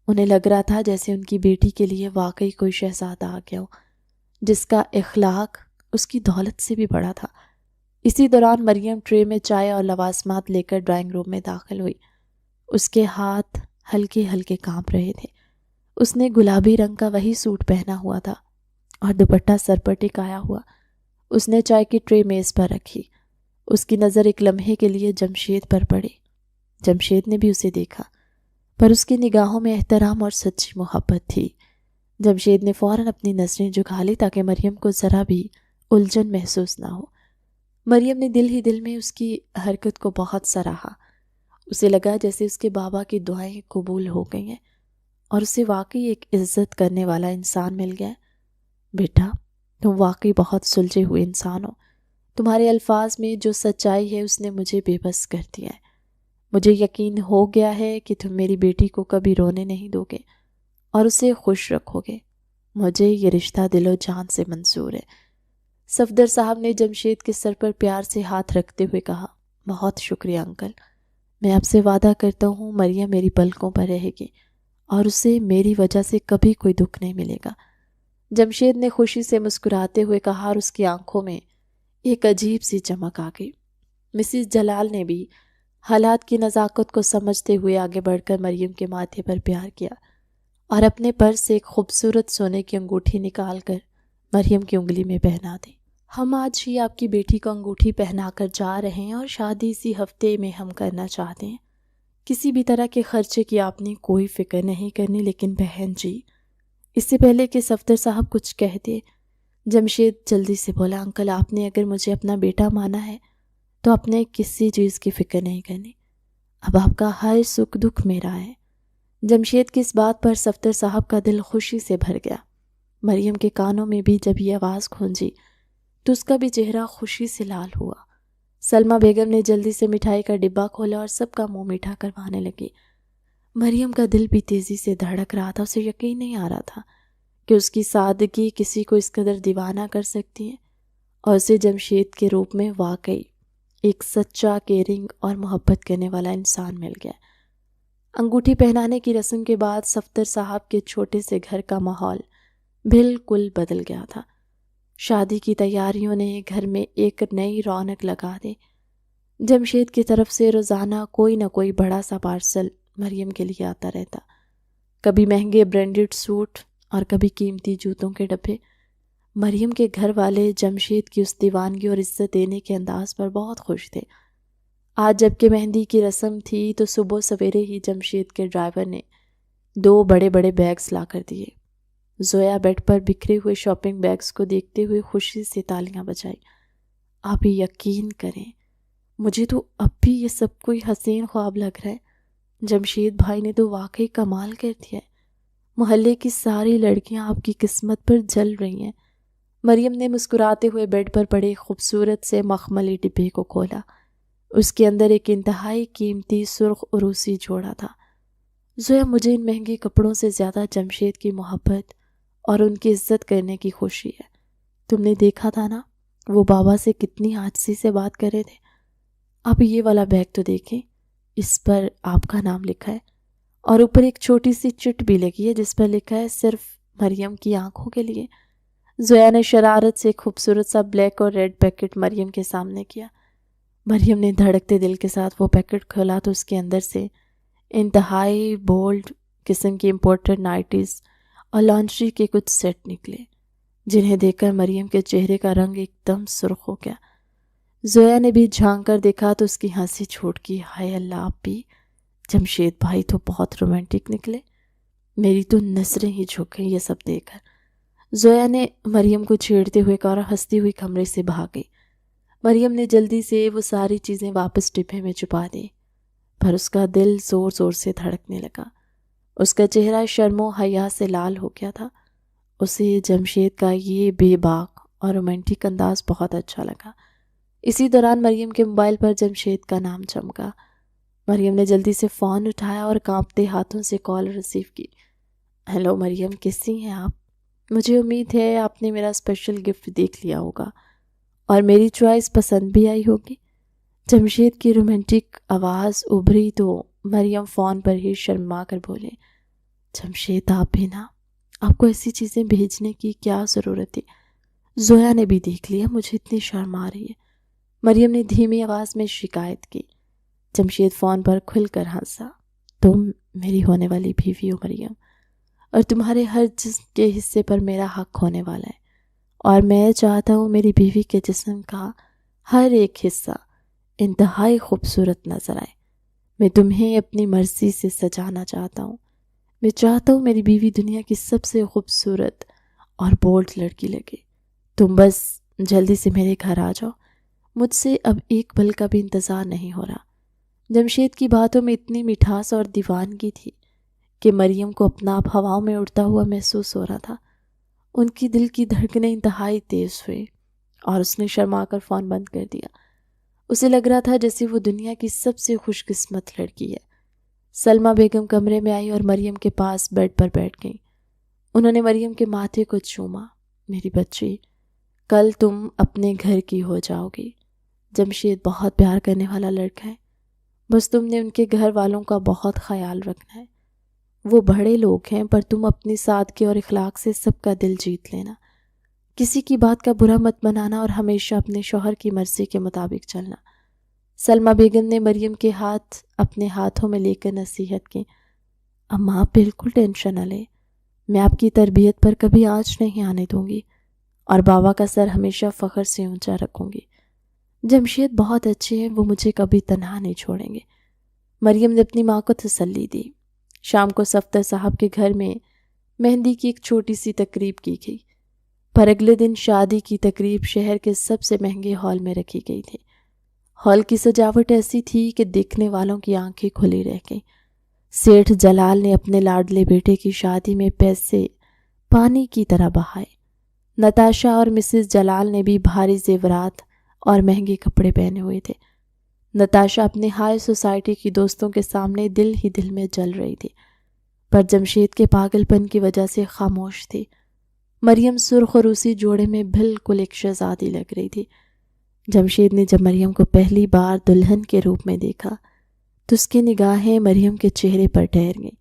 انہیں لگ رہا تھا جیسے ان کی بیٹی کے لیے واقعی کوئی شہزادہ آ گیا ہو جس کا اخلاق اس کی دولت سے بھی بڑا تھا۔ اسی دوران مریم ٹرے میں چائے اور لوازمات لے کر ڈرائنگ روم میں داخل ہوئی۔ اس کے ہاتھ ہلکے ہلکے کانپ رہے تھے۔ اس نے گلابی رنگ کا وہی سوٹ پہنا ہوا تھا اور دوپٹہ سر پر ٹکایا ہوا۔ اس نے چائے کی ٹرے میز پر رکھی۔ اس کی نظر ایک لمحے کے لیے جمشید پر پڑی۔ جمشید نے بھی اسے دیکھا، پر اس کی نگاہوں میں احترام اور سچی محبت تھی۔ جمشید نے فوراً اپنی نظریں جھکا لی تاکہ مریم کو ذرا بھی الجھن محسوس نہ ہو۔ مریم نے دل ہی دل میں اس کی حرکت کو بہت سراہا۔ اسے لگا جیسے اس کے بابا کی دعائیں قبول ہو گئی ہیں اور اسے واقعی ایک عزت کرنے والا انسان مل گیا ہے۔ بیٹا، تم واقعی بہت سلجھے ہوئے انسان ہو۔ تمہارے الفاظ میں جو سچائی ہے اس نے مجھے بے بس کر دیا ہے۔ مجھے یقین ہو گیا ہے کہ تم میری بیٹی کو کبھی رونے نہیں دو گے اور اسے خوش رکھو گے۔ مجھے یہ رشتہ دل و جان سے منظور ہے۔ صفدر صاحب نے جمشید کے سر پر پیار سے ہاتھ رکھتے ہوئے کہا، بہت شکریہ انکل۔ میں آپ سے وعدہ کرتا ہوں مریم میری پلکوں پر رہے گی اور اسے میری وجہ سے کبھی کوئی دکھ نہیں ملے گا۔ جمشید نے خوشی سے مسکراتے ہوئے کہا اور اس کی آنکھوں میں ایک عجیب سی چمک آ گئی۔ مسز جلال نے بھی حالات کی نزاکت کو سمجھتے ہوئے آگے بڑھ کر مریم کے ماتھے پر پیار کیا اور اپنے پرس سے ایک خوبصورت سونے کی انگوٹھی نکال کر مریم کی انگلی میں پہنا دی۔ ہم آج ہی آپ کی بیٹی کو انگوٹھی پہنا کر جا رہے ہیں اور شادی اسی ہفتے میں ہم کرنا چاہتے ہیں۔ کسی بھی طرح کے خرچے کی آپ نے کوئی فکر نہیں کرنی۔ لیکن بہن جی، اس سے پہلے کہ صفدر صاحب کچھ کہتے، جمشید جلدی سے بولا، انکل آپ نے اگر مجھے اپنا بیٹا مانا ہے تو اپنے کسی چیز کی فکر نہیں کرنی۔ اب آپ کا ہر سکھ دکھ میرا ہے۔ جمشید کی اس بات پر صفدر صاحب کا دل خوشی سے بھر گیا۔ مریم کے کانوں میں بھی جب یہ آواز گونجی تو اس کا بھی چہرہ خوشی سے لال ہوا۔ سلمیٰ بیگم نے جلدی سے مٹھائی کا ڈبہ کھولا اور سب کا منہ میٹھا کروانے لگی۔ مریم کا دل بھی تیزی سے دھڑک رہا تھا۔ اسے یقین نہیں آ رہا تھا کہ اس کی سادگی کسی کو اس قدر دیوانہ کر سکتی ہے اور اسے جمشید کے روپ میں واقعی ایک سچا، کیئرنگ اور محبت کرنے والا انسان مل گیا۔ انگوٹھی پہنانے کی رسم کے بعد صفدر صاحب کے چھوٹے سے گھر کا ماحول بالکل بدل گیا تھا۔ شادی کی تیاریوں نے گھر میں ایک نئی رونق لگا دی۔ جمشید کی طرف سے روزانہ کوئی نہ کوئی بڑا سا پارسل مریم کے لیے آتا رہتا، کبھی مہنگے برانڈڈ سوٹ اور کبھی قیمتی جوتوں کے ڈبے۔ مریم کے گھر والے جمشید کی اس دیوانگی اور عزت دینے کے انداز پر بہت خوش تھے۔ آج جب کہ مہندی کی رسم تھی تو صبح سویرے ہی جمشید کے ڈرائیور نے 2 بڑے بڑے بیگز لا کر دیے۔ زویا بیڈ پر بکھرے ہوئے شاپنگ بیگز کو دیکھتے ہوئے خوشی سے تالیاں بجائی۔ آپ یقین کریں، مجھے تو اب بھی یہ سب کوئی حسین خواب لگ رہا ہے۔ جمشید بھائی نے تو واقعی کمال کر دیا ہے۔ محلے کی ساری لڑکیاں آپ کی قسمت پر جل رہی ہیں۔ مریم نے مسکراتے ہوئے بیڈ پر پڑے خوبصورت سے مخملی ڈبے کو کھولا۔ اس کے اندر ایک انتہائی قیمتی سرخ عروسی جوڑا تھا۔ زویا، مجھے ان مہنگے کپڑوں سے زیادہ جمشید کی محبت اور ان کی عزت کرنے کی خوشی ہے۔ تم نے دیکھا تھا نا وہ بابا سے کتنی عاجزی سے بات کر رہے تھے۔ آپ یہ والا بیگ تو دیکھیں، اس پر آپ کا نام لکھا ہے اور اوپر ایک چھوٹی سی چٹ بھی لگی ہے جس پر لکھا ہے صرف مریم کی آنکھوں کے لیے۔ زویا نے شرارت سے خوبصورت سا بلیک اور ریڈ پیکٹ مریم کے سامنے کیا۔ مریم نے دھڑکتے دل کے ساتھ وہ پیکٹ کھولا تو اس کے اندر سے انتہائی بولڈ قسم کی امپورٹڈ نائٹیز اور لانڈری کے کچھ سیٹ نکلے، جنہیں دیکھ کر مریم کے چہرے کا رنگ ایک دم سرخ ہو گیا۔ زویا نے بھی جھانک کر دیکھا تو اس کی ہنسی چھوٹ گئی۔ ہائے اللہ، آپ بھی جمشید بھائی تو بہت رومانٹک نکلے۔ میری تو نظریں ہی جھک گئیں یہ سب دیکھ کر۔ زویا نے مریم کو چھیڑتے ہوئے کہا اور ہنستی ہوئی کمرے سے بھاگ گئی۔ مریم نے جلدی سے وہ ساری چیزیں واپس ڈبے میں چھپا دی، پر اس کا دل زور زور سے دھڑکنے لگا۔ اس کا چہرہ شرم و حیا سے لال ہو گیا تھا۔ اسے جمشید کا یہ بے باک اور رومانٹک انداز بہت اچھا لگا۔ اسی دوران مریم کے موبائل پر جمشید کا نام چمکا۔ مریم نے جلدی سے فون اٹھایا اور کانپتے ہاتھوں سے کال ریسیو کی۔ ہیلو مریم، کیسی ہیں آپ؟ مجھے امید ہے آپ نے میرا اسپیشل گفٹ دیکھ لیا ہوگا اور میری چوائس پسند بھی آئی ہوگی۔ جمشید کی رومانٹک آواز ابھری تو مریم فون پر ہی شرما کر بولے، جمشید آپ بھی نا، آپ کو ایسی چیزیں بھیجنے کی کیا ضرورت تھی؟ زویا نے بھی دیکھ لیا، مجھے اتنی شرم آ رہی ہے، مریم نے دھیمی آواز میں شکایت کی۔ جمشید فون پر کھل کر ہنسا، تم میری ہونے والی بیوی ہو مریم، اور تمہارے ہر جسم کے حصے پر میرا حق ہونے والا ہے، اور میں چاہتا ہوں میری بیوی کے جسم کا ہر ایک حصہ انتہائی خوبصورت نظر آئے۔ میں تمہیں اپنی مرضی سے سجانا چاہتا ہوں۔ میں چاہتا ہوں میری بیوی دنیا کی سب سے خوبصورت اور بولڈ لڑکی لگے۔ تم بس جلدی سے میرے گھر آ جاؤ، مجھ سے اب ایک پل کا بھی انتظار نہیں ہو رہا۔ جمشید کی باتوں میں اتنی مٹھاس اور دیوانگی تھی کہ مریم کو اپنا آپ ہواؤں میں اڑتا ہوا محسوس ہو رہا تھا۔ ان کی دل کی دھڑکنیں انتہائی تیز ہوئی اور اس نے شرما کر فون بند کر دیا۔ اسے لگ رہا تھا جیسے وہ دنیا کی سب سے خوش قسمت لڑکی ہے۔ سلمہ بیگم کمرے میں آئی اور مریم کے پاس بیڈ پر بیٹھ گئی۔ انہوں نے مریم کے ماتھے کو چوما۔ میری بچی، کل تم اپنے گھر کی ہو جاؤ گی۔ جمشید بہت پیار کرنے والا لڑکا ہے، بس تم نے ان کے گھر والوں کا بہت خیال رکھنا ہے۔ وہ بڑے لوگ ہیں، پر تم اپنی سادگی اور اخلاق سے سب کا دل جیت لینا، کسی کی بات کا برا مت بنانا اور ہمیشہ اپنے شوہر کی مرضی کے مطابق چلنا۔ سلمہ بیگم نے مریم کے ہاتھ اپنے ہاتھوں میں لے کر نصیحت کی، اماں بالکل ٹینشن نہ لیں، میں آپ کی تربیت پر کبھی آنچ نہیں آنے دوں گی اور بابا کا سر ہمیشہ فخر سے اونچا رکھوں گی۔ جمشید بہت اچھے ہیں، وہ مجھے کبھی تنہا نہیں چھوڑیں گے، مریم نے اپنی ماں کو تسلی دی۔ شام کو صفدر صاحب کے گھر میں مہندی کی ایک چھوٹی سی تقریب کی گئی، پر اگلے دن شادی کی تقریب شہر کے سب سے مہنگے ہال میں رکھی گئی تھی۔ ہال کی سجاوٹ ایسی تھی کہ دیکھنے والوں کی آنکھیں کھلی رہ گئیں۔ سیٹھ جلال نے اپنے لاڈلے بیٹے کی شادی میں پیسے پانی کی طرح بہائے۔ نتاشا اور مسز جلال نے بھی بھاری زیورات اور مہنگے کپڑے پہنے ہوئے تھے۔ نتاشا اپنے ہائی سوسائٹی کی دوستوں کے سامنے دل ہی دل میں جل رہی تھی، پر جمشید کے پاگل پن کی وجہ سے خاموش تھی۔ مریم سرخ و روسی جوڑے میں بالکل ایک شہزادی لگ رہی تھی۔ جمشید نے جب مریم کو پہلی بار دلہن کے روپ میں دیکھا تو اس کی نگاہیں مریم کے چہرے پر ٹھہر گئیں۔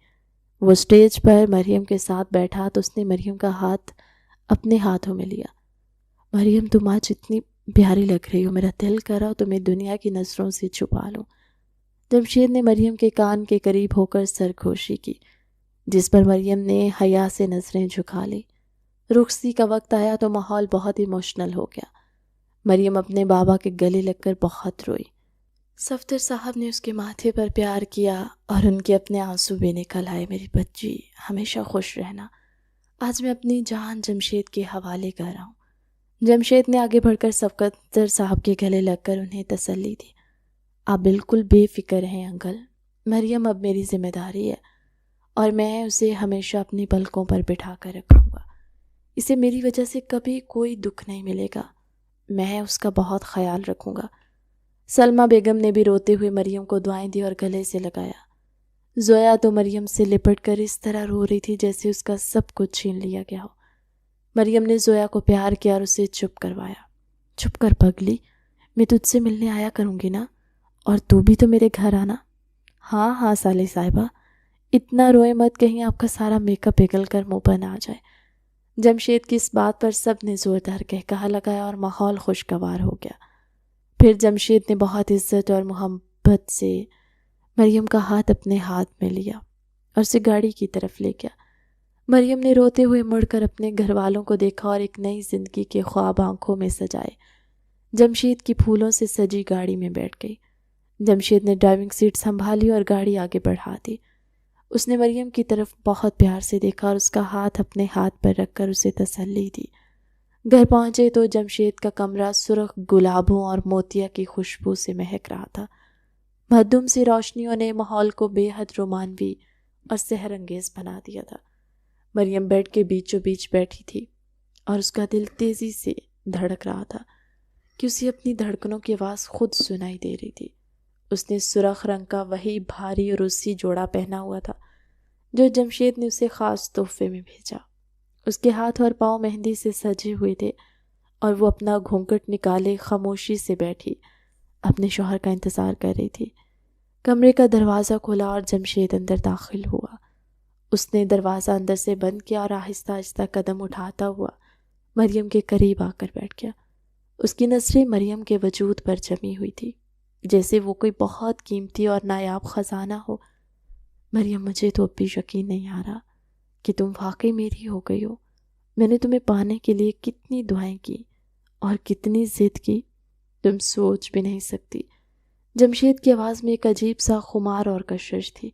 وہ اسٹیج پر مریم کے ساتھ بیٹھا تو اس نے مریم کا ہاتھ اپنے ہاتھوں میں لیا۔ مریم تم آج اتنی پیاری لگ رہی ہو، میرا دل کر رہا تمہیں دنیا کی نظروں سے چھپا لوں۔ جمشید نے مریم کے کان کے قریب ہو کر سرگوشی کی، جس پر مریم نے حیا سے نظریں جھکا لی۔ رخصتی کا وقت آیا تو ماحول بہت ایموشنل ہو گیا۔ مریم اپنے بابا کے گلے لگ کر بہت روئی۔ صفدر صاحب نے اس کے ماتھے پر پیار کیا اور ان کے اپنے آنسو بھی نکل آئے۔ میری بچی، ہمیشہ خوش رہنا، آج میں اپنی جان جمشید کے حوالے کر رہا ہوں۔ جمشید نے آگے بڑھ کر صفدر صاحب کے گلے لگ کر انہیں تسلی دی۔ آپ بالکل بے فکر ہیں انکل، مریم اب میری ذمہ داری ہے اور میں اسے ہمیشہ اپنی پلکوں پر بٹھا کر رکھوں گا۔ اسے میری وجہ سے کبھی کوئی دکھ نہیں ملے گا، میں اس کا بہت خیال رکھوں گا۔ سلمہ بیگم نے بھی روتے ہوئے مریم کو دعائیں دی اور گلے سے لگایا۔ زویا تو مریم سے لپٹ کر اس طرح رو رہی تھی جیسے اس کا سب کچھ چھین لیا گیا ہو۔ مریم نے زویا کو پیار کیا اور اسے چپ کروایا۔ چپ کر پگلی، میں تجھ سے ملنے آیا کروں گی نا، اور تو بھی تو میرے گھر آنا۔ ہاں ہاں سالے صاحبہ، اتنا روئے مت کہیں آپ کا سارا میک اپ پگھل کر منہ پر نہ آ جائے۔ جمشید کی اس بات پر سب نے زوردار کہا لگایا اور ماحول خوشگوار ہو گیا۔ پھر جمشید نے بہت عزت اور محبت سے مریم کا ہاتھ اپنے ہاتھ میں لیا اور اسے گاڑی کی طرف لے گیا۔ مریم نے روتے ہوئے مڑ کر اپنے گھر والوں کو دیکھا اور ایک نئی زندگی کے خواب آنکھوں میں سجائے جمشید کی پھولوں سے سجی گاڑی میں بیٹھ گئی۔ جمشید نے ڈرائیونگ سیٹ سنبھالی اور گاڑی آگے بڑھا دی۔ اس نے مریم کی طرف بہت پیار سے دیکھا اور اس کا ہاتھ اپنے ہاتھ پر رکھ کر اسے تسلی دی۔ گھر پہنچے تو جمشید کا کمرہ سرخ گلابوں اور موتیا کی خوشبو سے مہک رہا تھا۔ مدھم سی روشنیوں نے ماحول کو بے حد رومانوی اور سحر انگیز بنا دیا تھا۔ مریم بیڈ کے بیچوں بیچ بیٹھی تھی اور اس کا دل تیزی سے دھڑک رہا تھا کہ اسے اپنی دھڑکنوں کی آواز خود سنائی دے رہی تھی۔ اس نے سرخ رنگ کا وہی بھاری روسی جوڑا پہنا ہوا تھا جو جمشید نے اسے خاص تحفے میں بھیجا۔ اس کے ہاتھ اور پاؤں مہندی سے سجے ہوئے تھے اور وہ اپنا گھونگھٹ نکالے خاموشی سے بیٹھی اپنے شوہر کا انتظار کر رہی تھی۔ کمرے کا دروازہ کھلا اور جمشید اندر داخل ہوا۔ اس نے دروازہ اندر سے بند کیا اور آہستہ آہستہ قدم اٹھاتا ہوا مریم کے قریب آ کر بیٹھ گیا۔ اس کی نظریں مریم کے وجود پر جمی ہوئی تھی، جیسے وہ کوئی بہت قیمتی اور نایاب خزانہ ہو۔ مریم، مجھے تو اب بھی یقین نہیں آ رہا کہ تم واقعی میری ہو گئی ہو۔ میں نے تمہیں پانے کے لیے کتنی دعائیں کی اور کتنی ضد کی، تم سوچ بھی نہیں سکتی۔ جمشید کی آواز میں ایک عجیب سا خمار اور کشش تھی۔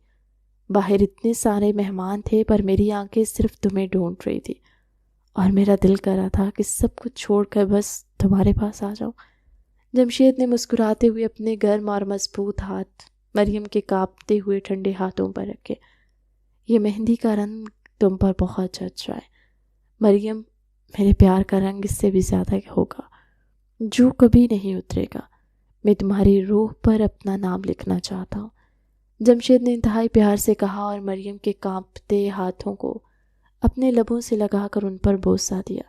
باہر اتنے سارے مہمان تھے پر میری آنکھیں صرف تمہیں ڈھونڈ رہی تھی اور میرا دل کر رہا تھا کہ سب کچھ چھوڑ کر بس تمہارے پاس آ جاؤں۔ جمشید نے مسکراتے ہوئے اپنے گرم اور مضبوط ہاتھ مریم کے کانپتے ہوئے ٹھنڈے ہاتھوں پر رکھے۔ یہ مہندی کا رنگ تم پر بہت جچ رہا ہے مریم، میرے پیار کا رنگ اس سے بھی زیادہ ہوگا جو کبھی نہیں اترے گا۔ میں تمہاری روح پر اپنا نام لکھنا چاہتا ہوں، جمشید نے انتہائی پیار سے کہا اور مریم کے کانپتے ہاتھوں کو اپنے لبوں سے لگا کر ان پر بوسہ دیا۔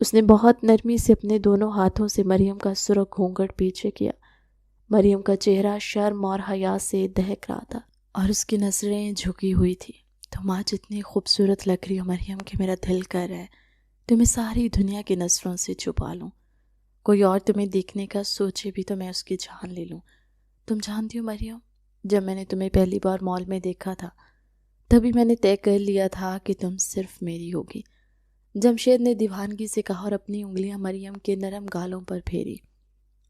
اس نے بہت نرمی سے اپنے دونوں ہاتھوں سے مریم کا سرخ گھونگھٹ پیچھے کیا۔ مریم کا چہرہ شرم اور حیا سے دہک رہا تھا اور اس کی نظریں جھکی ہوئی تھی۔ تم آج اتنی خوبصورت لگ رہی ہو مریم کہ میرا دل کر رہا ہے تمہیں ساری دنیا کی نظروں سے چھپا لوں۔ کوئی اور تمہیں دیکھنے کا سوچے بھی تو میں اس کی جان لے لوں۔ تم جانتی ہو مریم، جب میں نے تمہیں پہلی بار مال میں دیکھا تھا تبھی میں نے طے کر لیا تھا کہ تم صرف میری ہوگی، جمشید نے دیوانگی سے کہا اور اپنی انگلیاں مریم کے نرم گالوں پر پھیری۔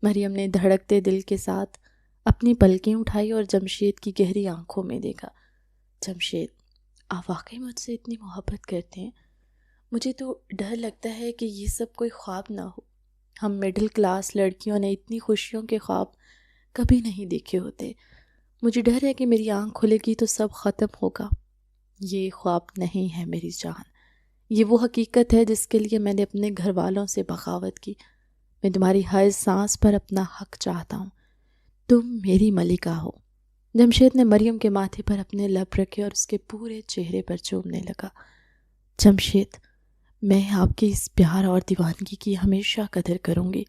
مریم نے دھڑکتے دل کے ساتھ اپنی پلکیں اٹھائی اور جمشید کی گہری آنکھوں میں دیکھا۔ جمشید، آپ واقعی مجھ سے اتنی محبت کرتے ہیں؟ مجھے تو ڈر لگتا ہے کہ یہ سب کوئی خواب نہ ہو۔ ہم مڈل کلاس لڑکیوں نے اتنی خوشیوں کے خواب کبھی نہیں دیکھے ہوتے۔ مجھے ڈر ہے کہ میری آنکھ کھلے گی تو سب ختم ہوگا۔ یہ خواب نہیں ہے میری جان، یہ وہ حقیقت ہے جس کے لیے میں نے اپنے گھر والوں سے بغاوت کی۔ میں تمہاری ہر سانس پر اپنا حق چاہتا ہوں، تم میری ملکہ ہو۔ جمشید نے مریم کے ماتھے پر اپنے لب رکھے اور اس کے پورے چہرے پر چومنے لگا۔ جمشید، میں آپ کی اس پیار اور دیوانگی کی ہمیشہ قدر کروں گی،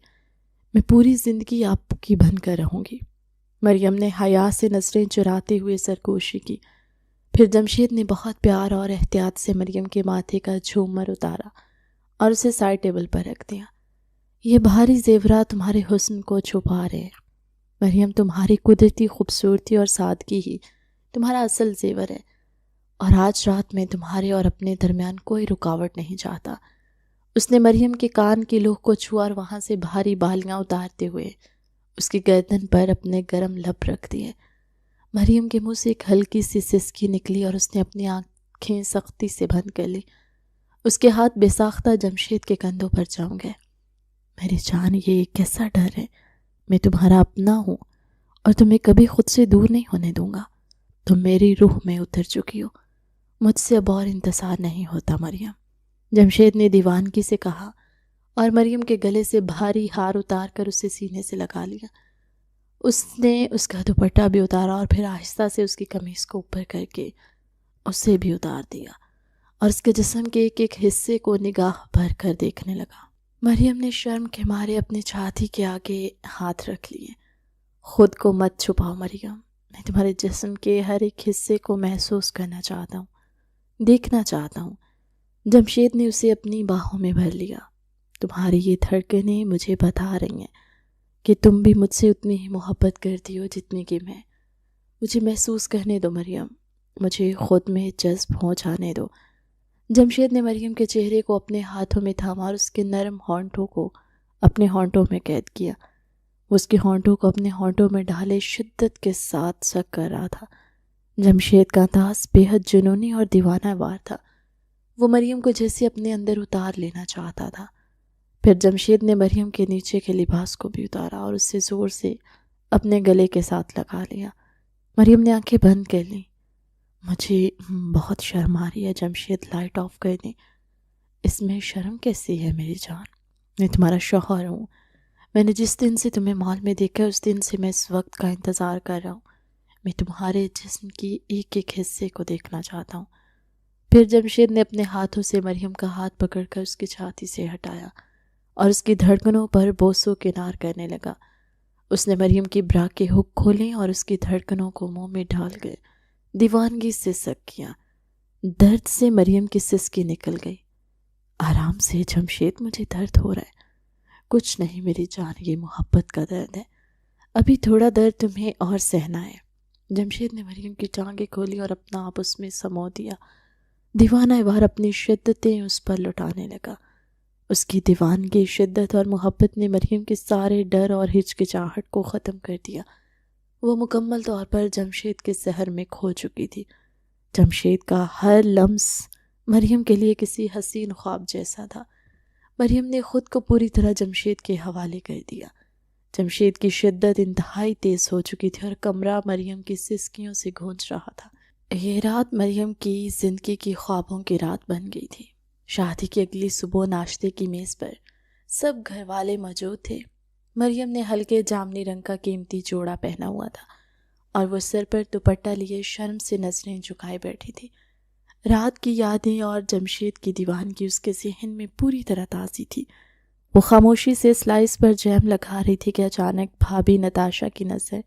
میں پوری زندگی آپ کی بن کر رہوں گی۔ مریم نے حیا سے نظریں چراتے ہوئے سرگوشی کی۔ پھر جمشید نے بہت پیار اور احتیاط سے مریم کے ماتھے کا جھومر اتارا اور اسے سائڈ ٹیبل پر رکھ دیا۔ یہ بھاری زیورات تمہارے حسن کو چھپا رہے ہیں مریم، تمہاری قدرتی خوبصورتی اور سادگی ہی تمہارا اصل زیور ہے، اور آج رات میں تمہارے اور اپنے درمیان کوئی رکاوٹ نہیں چاہتا۔ اس نے مریم کے کان کی لوح کو چھوا اور وہاں سے بھاری بالیاں اتارتے ہوئے اس کی گردن پر اپنے گرم لب رکھ دیے۔ مریم کے منہ سے ایک ہلکی سی سسکی نکلی اور اس نے اپنی آنکھیں سختی سے بند کر لی۔ اس کے ہاتھ بے ساختہ جمشید کے کندھوں پر جم گئے۔ میری جان، یہ کیسا ڈر ہے؟ میں تمہارا اپنا ہوں اور تمہیں کبھی خود سے دور نہیں ہونے دوں گا۔ تم میری روح میں اتر چکی ہو، مجھ سے اب اور انتظار نہیں ہوتا مریم، جمشید نے دیوانگی سے کہا اور مریم کے گلے سے بھاری ہار اتار کر اسے سینے سے لگا لیا۔ اس نے اس کا دوپٹہ بھی اتارا اور پھر آہستہ سے اس کی قمیص کو اوپر کر کے اسے بھی اتار دیا اور اس کے جسم کے ایک ایک حصے کو نگاہ بھر کر دیکھنے لگا۔ مریم نے شرم کے مارے اپنی چھاتی کے آگے ہاتھ رکھ لیے۔ خود کو مت چھپاؤ مریم، میں تمہارے جسم کے ہر ایک حصے کو محسوس کرنا چاہتا ہوں، دیکھنا چاہتا ہوں۔ جمشید نے اسے اپنی باہوں میں بھر لیا۔ تمہاری یہ دھڑکنیں مجھے بتا رہی ہیں کہ تم بھی مجھ سے اتنی ہی محبت کرتی ہو جتنی کہ میں۔ مجھے محسوس کرنے دو مریم، مجھے خود میں جذب ہو جانے دو۔ جمشید نے مریم کے چہرے کو اپنے ہاتھوں میں تھاما اور اس کے نرم ہونٹوں کو اپنے ہونٹوں میں قید کیا۔ وہ اس کے ہونٹوں کو اپنے ہونٹوں میں ڈالے شدت کے ساتھ سک کر رہا تھا۔ جمشید کا انداز بے حد جنونی اور دیوانہ وار تھا۔ وہ مریم کو جیسے اپنے اندر اتار لینا چاہتا تھا۔ پھر جمشید نے مریم کے نیچے کے لباس کو بھی اتارا اور اسے زور سے اپنے گلے کے ساتھ لگا لیا۔ مریم نے آنکھیں بند کر لیں۔ مجھے بہت شرم آ رہی ہے جمشید، لائٹ آف کر دیں۔ اس میں شرم کیسی ہے میری جان، میں تمہارا شوہر ہوں، میں نے جس دن سے تمہیں مال میں دیکھا اس دن سے میں اس وقت کا انتظار کر رہا ہوں۔ میں تمہارے جسم کی ایک ایک حصے کو دیکھنا چاہتا ہوں۔ پھر جمشید نے اپنے ہاتھوں سے مریم کا ہاتھ پکڑ کر اس کی چھاتی سے ہٹایا اور اس کی دھڑکنوں پر بوسوں کنار کرنے لگا۔ اس نے مریم کی برا کے ہک کھولیں اور اس کی دھڑکنوں کو منہ میں ڈال گئے۔ دیوانگی سے سک کیا۔ درد سے مریم کی سسکی نکل گئی۔ آرام سے جمشید، مجھے درد ہو رہا ہے۔ کچھ نہیں میری جان، یہ محبت کا درد ہے۔ ابھی تھوڑا درد تمہیں اور سہنا ہے۔ جمشید نے مریم کی ٹانگیں کھولی اور اپنا آپ اس میں سمو دیا۔ دیوانہ وار اپنی شدتیں اس پر لٹانے لگا۔ اس کی دیوانگی، شدت اور محبت نے مریم کے سارے ڈر اور ہچکچاہٹ کو ختم کر دیا۔ وہ مکمل طور پر جمشید کے سحر میں کھو چکی تھی۔ جمشید کا ہر لمس مریم کے لیے کسی حسین خواب جیسا تھا۔ مریم نے خود کو پوری طرح جمشید کے حوالے کر دیا۔ جمشید کی شدت انتہائی تیز ہو چکی تھی اور کمرہ مریم کی سسکیوں سے گونج رہا تھا۔ یہ رات مریم کی زندگی کی خوابوں کی رات بن گئی تھی۔ شادی کی اگلی صبح ناشتے کی میز پر سب گھر والے موجود تھے۔ مریم نے ہلکے جامنی رنگ کا قیمتی جوڑا پہنا ہوا تھا اور وہ سر پر دوپٹہ لیے شرم سے نظریں جھکائے بیٹھی تھی۔ رات کی یادیں اور جمشید کی دیوانگی اس کے ذہن میں پوری طرح تازی تھی۔ وہ خاموشی سے سلائس پر جیم لگا رہی تھی کہ اچانک بھابھی نتاشا کی نظر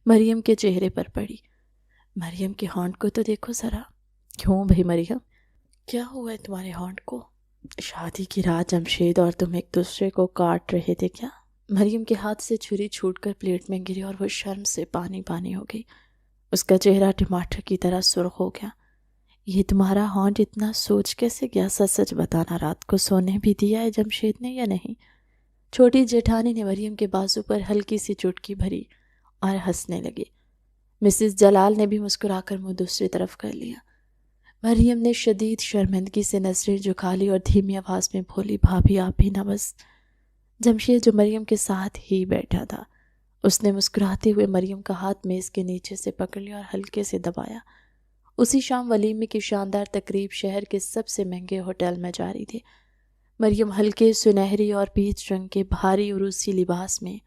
مریم کے چہرے پر پڑی۔ مریم کے ہونٹ کو تو دیکھو ذرا۔ کیوں بھئی مریم، کیا ہوا ہے تمہارے ہونٹ کو؟ شادی کی رات جمشید اور تم ایک دوسرے کو کاٹ رہے تھے کیا؟ مریم کے ہاتھ سے چھری چھوٹ کر پلیٹ میں گری اور وہ شرم سے پانی پانی ہو گئی۔ اس کا چہرہ ٹماٹر کی طرح سرخ ہو گیا۔ یہ تمہارا ہونٹ اتنا سوچ کیسے گیا؟ سچ سچ بتانا، رات کو سونے بھی دیا ہے جمشید نے یا نہیں؟ چھوٹی جیٹھانی نے مریم کے بازو پر ہلکی سی چٹکی بھری اور ہنسنے لگی۔ مسز جلال نے بھی مسکرا کر منہ دوسری طرف کر لیا۔ مریم نے شدید شرمندگی سے نظریں جھکا لی اور دھیمی آواز میں بولی، بھابھی آپ بھی نہ بس۔ جمشید جو مریم کے ساتھ ہی بیٹھا تھا، اس نے مسکراتے ہوئے مریم کا ہاتھ میز کے نیچے سے پکڑ لیا اور ہلکے سے دبایا۔ اسی شام ولیمے کی شاندار تقریب شہر کے سب سے مہنگے ہوٹل میں جاری تھی۔ مریم ہلکے سنہری اور پیچ رنگ کے بھاری عروسی لباس میں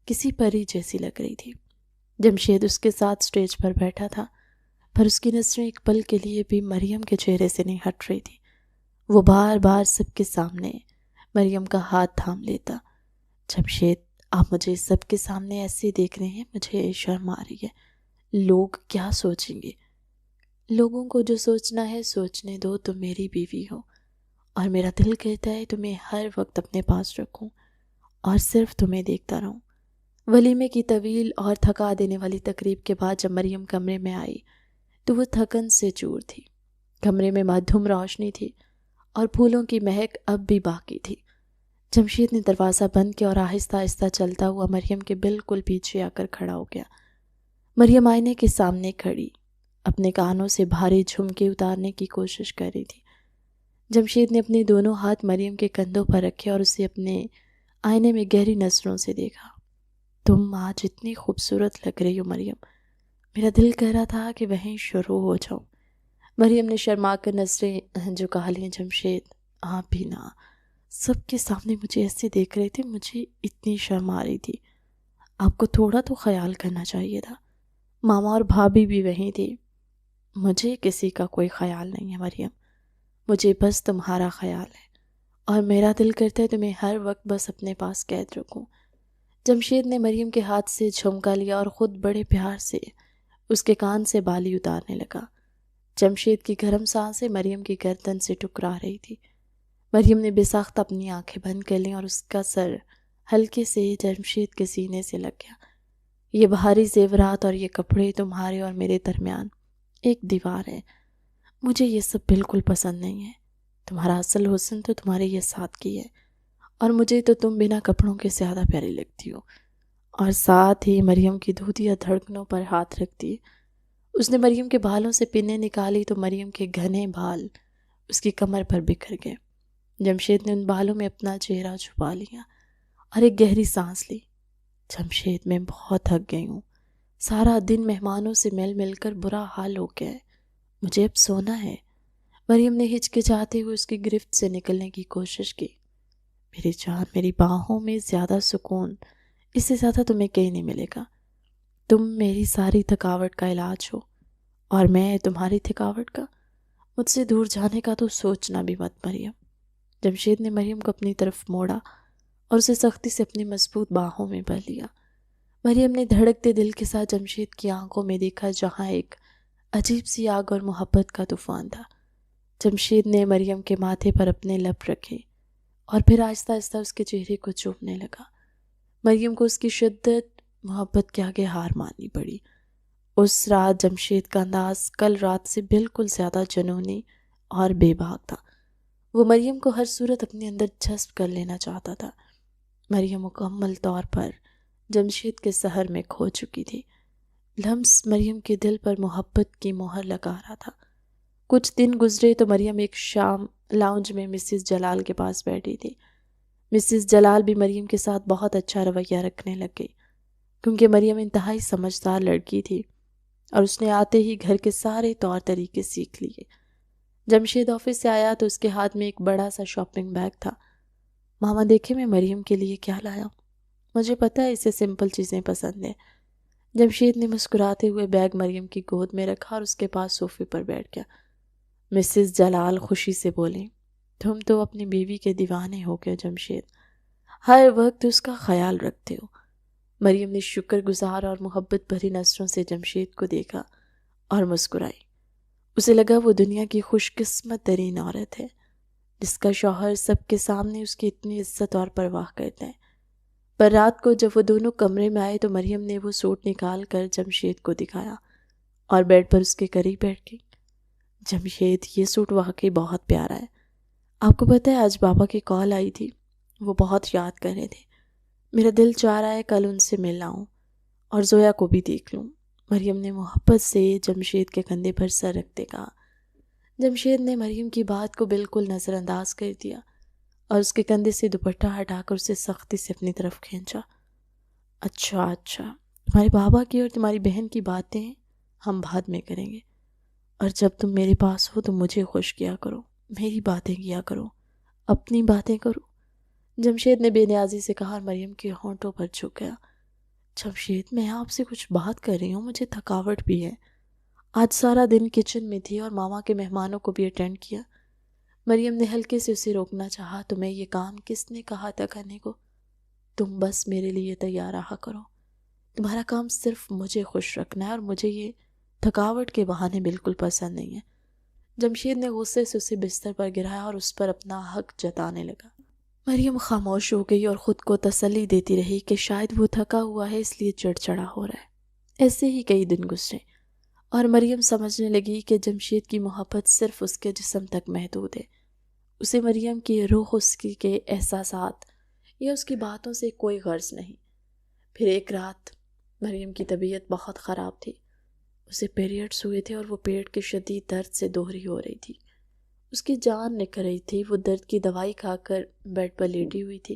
کسی پری جیسی لگ رہی تھی۔ جمشید اس کے ساتھ سٹیج پر بیٹھا تھا، پر اس کی نظریں ایک پل کے لیے بھی مریم کے چہرے سے نہیں ہٹ رہی تھی۔ وہ بار بار سب کے سامنے مریم کا ہاتھ تھام لیتا۔ جمشید، آپ مجھے سب کے سامنے ایسے دیکھ رہے ہیں، مجھے شرم آ رہی ہے۔ لوگ کیا سوچیں گے؟ لوگوں کو جو سوچنا ہے سوچنے دو، تم میری بیوی ہو اور میرا دل کہتا ہے تمہیں ہر وقت اپنے پاس رکھوں اور صرف تمہیں دیکھتا رہوں۔ ولیمے کی طویل اور تھکا دینے والی تقریب کے بعد جب مریم کمرے میں آئی تو وہ تھکن سے چور تھی۔ کمرے میں مدھم روشنی تھی اور پھولوں کی مہک اب بھی باقی تھی۔ جمشید نے دروازہ بند کیا اور آہستہ آہستہ چلتا ہوا مریم کے بالکل پیچھے آ کر کھڑا ہو گیا۔ مریم آئینے کے سامنے کھڑی اپنے کانوں سے بھاری جھمکے اتارنے کی کوشش کر رہی تھی۔ جمشید نے اپنے دونوں ہاتھ مریم کے کندھوں پر رکھے اور اسے اپنے آئینے میں گہری نظروں سے دیکھا۔ تم آج اتنی خوبصورت لگ رہی ہو مریم، میرا دل کہہ رہا تھا کہ وہیں شروع ہو جاؤں۔ مریم نے شرما کر نظریں جھکا لیں۔ جمشید، آپ بھی نہ، سب کے سامنے مجھے ایسے دیکھ رہے تھے، مجھے اتنی شرم آ رہی تھی۔ آپ کو تھوڑا تو خیال کرنا چاہیے تھا۔ ماما اور بھابھی بھی وہیں تھی۔ مجھے کسی کا کوئی خیال نہیں ہے مریم، مجھے بس تمہارا خیال ہے اور میرا دل کرتا ہے تمہیں ہر وقت بس اپنے پاس قید رکھوں۔ جمشید نے مریم کے ہاتھ سے جھمکا لیا اور خود بڑے پیار سے اس کے کان سے بالی اتارنے لگا۔ جمشید کی گرم سانسیں مریم کی گردن سے ٹکرا رہی تھی۔ مریم نے بے ساختہ اپنی آنکھیں بند کر لیں اور اس کا سر ہلکے سے جمشید کے سینے سے لگ گیا۔ یہ بھاری زیورات اور یہ کپڑے، تمہارے اور میرے درمیان ایک دیوار ہے۔ مجھے یہ سب بالکل پسند نہیں ہے۔ تمہارا اصل حسن تو تمہارے یہ سادگی ہے اور مجھے تو تم بنا کپڑوں کے زیادہ پیاری لگتی ہو۔ اور ساتھ ہی مریم کی دھودیا دھڑکنوں پر ہاتھ رکھ دیے۔ اس نے مریم کے بالوں سے پنیں نکالی تو مریم کے گھنے بال اس کی کمر پر بکھر گئے۔ جمشید نے ان بالوں میں اپنا چہرہ چھپا لیا اور ایک گہری سانس لی۔ جمشید، میں بہت تھک گئی ہوں، سارا دن مہمانوں سے مل مل کر برا حال ہو گیا ہے، مجھے اب سونا ہے۔ مریم نے ہچکچاتے ہوئے اس کی گرفت سے نکلنے کی کوشش کی۔ میری جان، میری باہوں میں زیادہ سکون اس سے زیادہ تمہیں کہیں نہیں ملے گا۔ تم میری ساری تھکاوٹ کا علاج ہو اور میں تمہاری تھکاوٹ کا۔ مجھ سے دور جانے کا تو سوچنا بھی مت مریم۔ جمشید نے مریم کو اپنی طرف موڑا اور اسے سختی سے اپنی مضبوط باہوں میں بھر لیا۔ مریم نے دھڑکتے دل کے ساتھ جمشید کی آنکھوں میں دیکھا جہاں ایک عجیب سی آگ اور محبت کا طوفان تھا۔ جمشید نے مریم کے ماتھے پر اپنے لب رکھے اور پھر آہستہ آہستہ اس کے چہرے کو چومنے لگا۔ مریم کو اس کی شدت محبت کے آگے ہار ماننی پڑی۔ اس رات جمشید کا انداز کل رات سے بالکل زیادہ جنونی اور بے باک تھا۔ وہ مریم کو ہر صورت اپنے اندر جذب کر لینا چاہتا تھا۔ مریم مکمل طور پر جمشید کے سحر میں کھو چکی تھی۔ لمس مریم کے دل پر محبت کی مہر لگا رہا تھا۔ کچھ دن گزرے تو مریم ایک شام لاؤنج میں مسز جلال کے پاس بیٹھی تھی۔ مسز جلال بھی مریم کے ساتھ بہت اچھا رویہ رکھنے لگ گئی، کیونکہ مریم انتہائی سمجھدار لڑکی تھی اور اس نے آتے ہی گھر کے سارے طور طریقے سیکھ لیے۔ جمشید آفس سے آیا تو اس کے ہاتھ میں ایک بڑا سا شاپنگ بیگ تھا۔ ماما دیکھیں میں مریم کے لیے کیا لایا ہوں، مجھے پتہ ہے اسے سمپل چیزیں پسند ہیں۔ جمشید نے مسکراتے ہوئے بیگ مریم کی گود میں رکھا اور اس کے پاس صوفے پر بیٹھ گیا۔ مسز جلال خوشی سے بولیں، تم تو اپنی بیوی کے دیوانے ہو گئے جمشید، ہر وقت اس کا خیال رکھتے ہو۔ مریم نے شکر گزار اور محبت بھری نظروں سے جمشید کو دیکھا اور مسکرائی۔ اسے لگا وہ دنیا کی خوش قسمت ترین عورت ہے جس کا شوہر سب کے سامنے اس کی اتنی عزت اور پرواہ کرتا ہے۔ پر رات کو جب وہ دونوں کمرے میں آئے تو مریم نے وہ سوٹ نکال کر جمشید کو دکھایا اور بیڈ پر اس کے قریب بیٹھ گئی۔ جمشید، یہ سوٹ واقعی بہت پیارا ہے۔ آپ کو پتہ ہے آج بابا کی کال آئی تھی، وہ بہت یاد کر رہے تھے۔ میرا دل چاہ رہا ہے کل ان سے مل آؤں اور زویا کو بھی دیکھ لوں۔ مریم نے محبت سے جمشید کے کندھے پر سر رکھتے کہا۔ جمشید نے مریم کی بات کو بالکل نظر انداز کر دیا اور اس کے کندھے سے دوپٹہ ہٹا کر اسے سختی سے اپنی طرف کھینچا۔ اچھا تمہارے بابا کی اور تمہاری بہن کی باتیں ہم بعد میں کریں گے، اور جب تم میرے پاس ہو تو مجھے خوش کیا کرو، میری باتیں کیا کرو، اپنی باتیں کرو۔ جمشید نے بے نیازی سے کہا اور مریم کے ہونٹوں پر جھک گیا۔ جمشید، میں آپ سے کچھ بات کر رہی ہوں، مجھے تھکاوٹ بھی ہے۔ آج سارا دن کچن میں تھی اور ماما کے مہمانوں کو بھی اٹینڈ کیا۔ مریم نے ہلکے سے اسے روکنا چاہا۔ تمہیں یہ کام کس نے کہا تھا کرنے کو؟ تم بس میرے لیے تیار رہا کرو۔ تمہارا کام صرف مجھے خوش رکھنا ہے اور مجھے یہ تھکاوٹ کے بہانے بالکل پسند نہیں ہے۔ جمشید نے غصے سے اسے بستر پر گرایا اور اس پر اپنا حق جتانے لگا۔ مریم خاموش ہو گئی اور خود کو تسلی دیتی رہی کہ شاید وہ تھکا ہوا ہے اس لیے چڑچڑا ہو رہا ہے۔ ایسے ہی کئی دن گزرے اور مریم سمجھنے لگی کہ جمشید کی محبت صرف اس کے جسم تک محدود ہے۔ اسے مریم کی روح، اس کے احساسات یا اس کی باتوں سے کوئی غرض نہیں۔ پھر ایک رات مریم کی طبیعت بہت خراب تھی۔ اسے پیریڈز ہوئے تھے اور وہ پیٹ کے شدید درد سے دوہری ہو رہی تھی۔ اس کی جان نکل رہی تھی۔ وہ درد کی دوائی کھا کر بیڈ پر لیٹی ہوئی تھی۔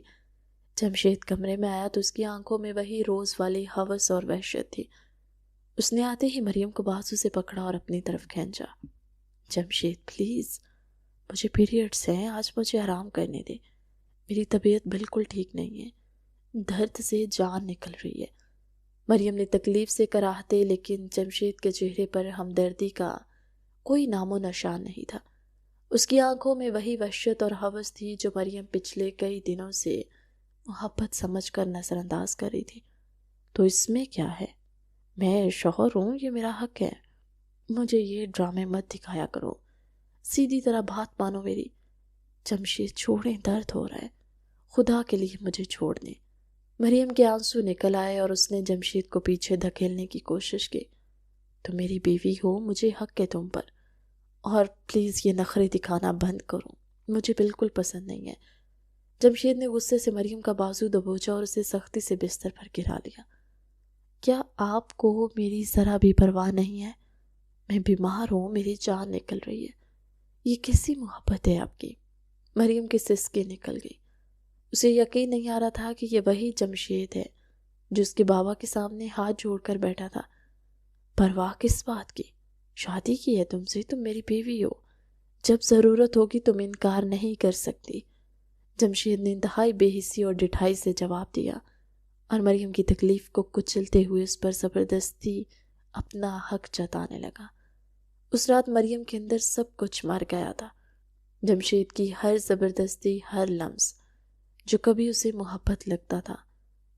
جمشید کمرے میں آیا تو اس کی آنکھوں میں وہی روز والی ہوس اور وحشت تھی۔ اس نے آتے ہی مریم کو بازو سے پکڑا اور اپنی طرف کھینچا۔ جمشید پلیز، مجھے پیریڈز ہیں، آج مجھے آرام کرنے دے، میری طبیعت بالکل ٹھیک نہیں ہے، درد سے جان نکل رہی ہے۔ مریم نے تکلیف سے کراہتے، لیکن جمشید کے چہرے پر ہمدردی کا کوئی نام و نشان نہیں تھا۔ اس کی آنکھوں میں وہی وحشت اور ہوس تھی جو مریم پچھلے کئی دنوں سے محبت سمجھ کر نظر انداز کر رہی تھی۔ تو اس میں کیا ہے؟ میں شوہر ہوں، یہ میرا حق ہے، مجھے یہ ڈرامے مت دکھایا کرو، سیدھی طرح بات مانو میری۔ جمشید چھوڑیں، درد ہو رہا ہے، خدا کے لیے مجھے چھوڑ دیں۔ مریم کے آنسو نکل آئے اور اس نے جمشید کو پیچھے دھکیلنے کی کوشش کی۔ تو میری بیوی ہو، مجھے حق ہے تم پر، اور پلیز یہ نخرے دکھانا بند کرو، مجھے بالکل پسند نہیں ہے۔ جمشید نے غصے سے مریم کا بازو دبوچا اور اسے سختی سے بستر پر گرا لیا۔ کیا آپ کو میری ذرا بھی پرواہ نہیں ہے؟ میں بیمار ہوں، میری جان نکل رہی ہے، یہ کیسی محبت ہے آپ کی؟ مریم کی سسکیں نکل گئی۔ اسے یقین نہیں آ رہا تھا کہ یہ وہی جمشید ہے جو اس کے بابا کے سامنے ہاتھ جوڑ کر بیٹھا تھا۔ پرواہ کس بات کی؟ شادی کی ہے تم سے، تم میری بیوی ہو، جب ضرورت ہوگی تم انکار نہیں کر سکتی۔ جمشید نے انتہائی بے حسی اور ڈٹھائی سے جواب دیا اور مریم کی تکلیف کو کچلتے ہوئے اس پر زبردستی اپنا حق جتانے لگا۔ اس رات مریم کے اندر سب کچھ مر گیا تھا۔ جمشید کی ہر زبردستی، ہر لمس جو کبھی اسے محبت لگتا تھا،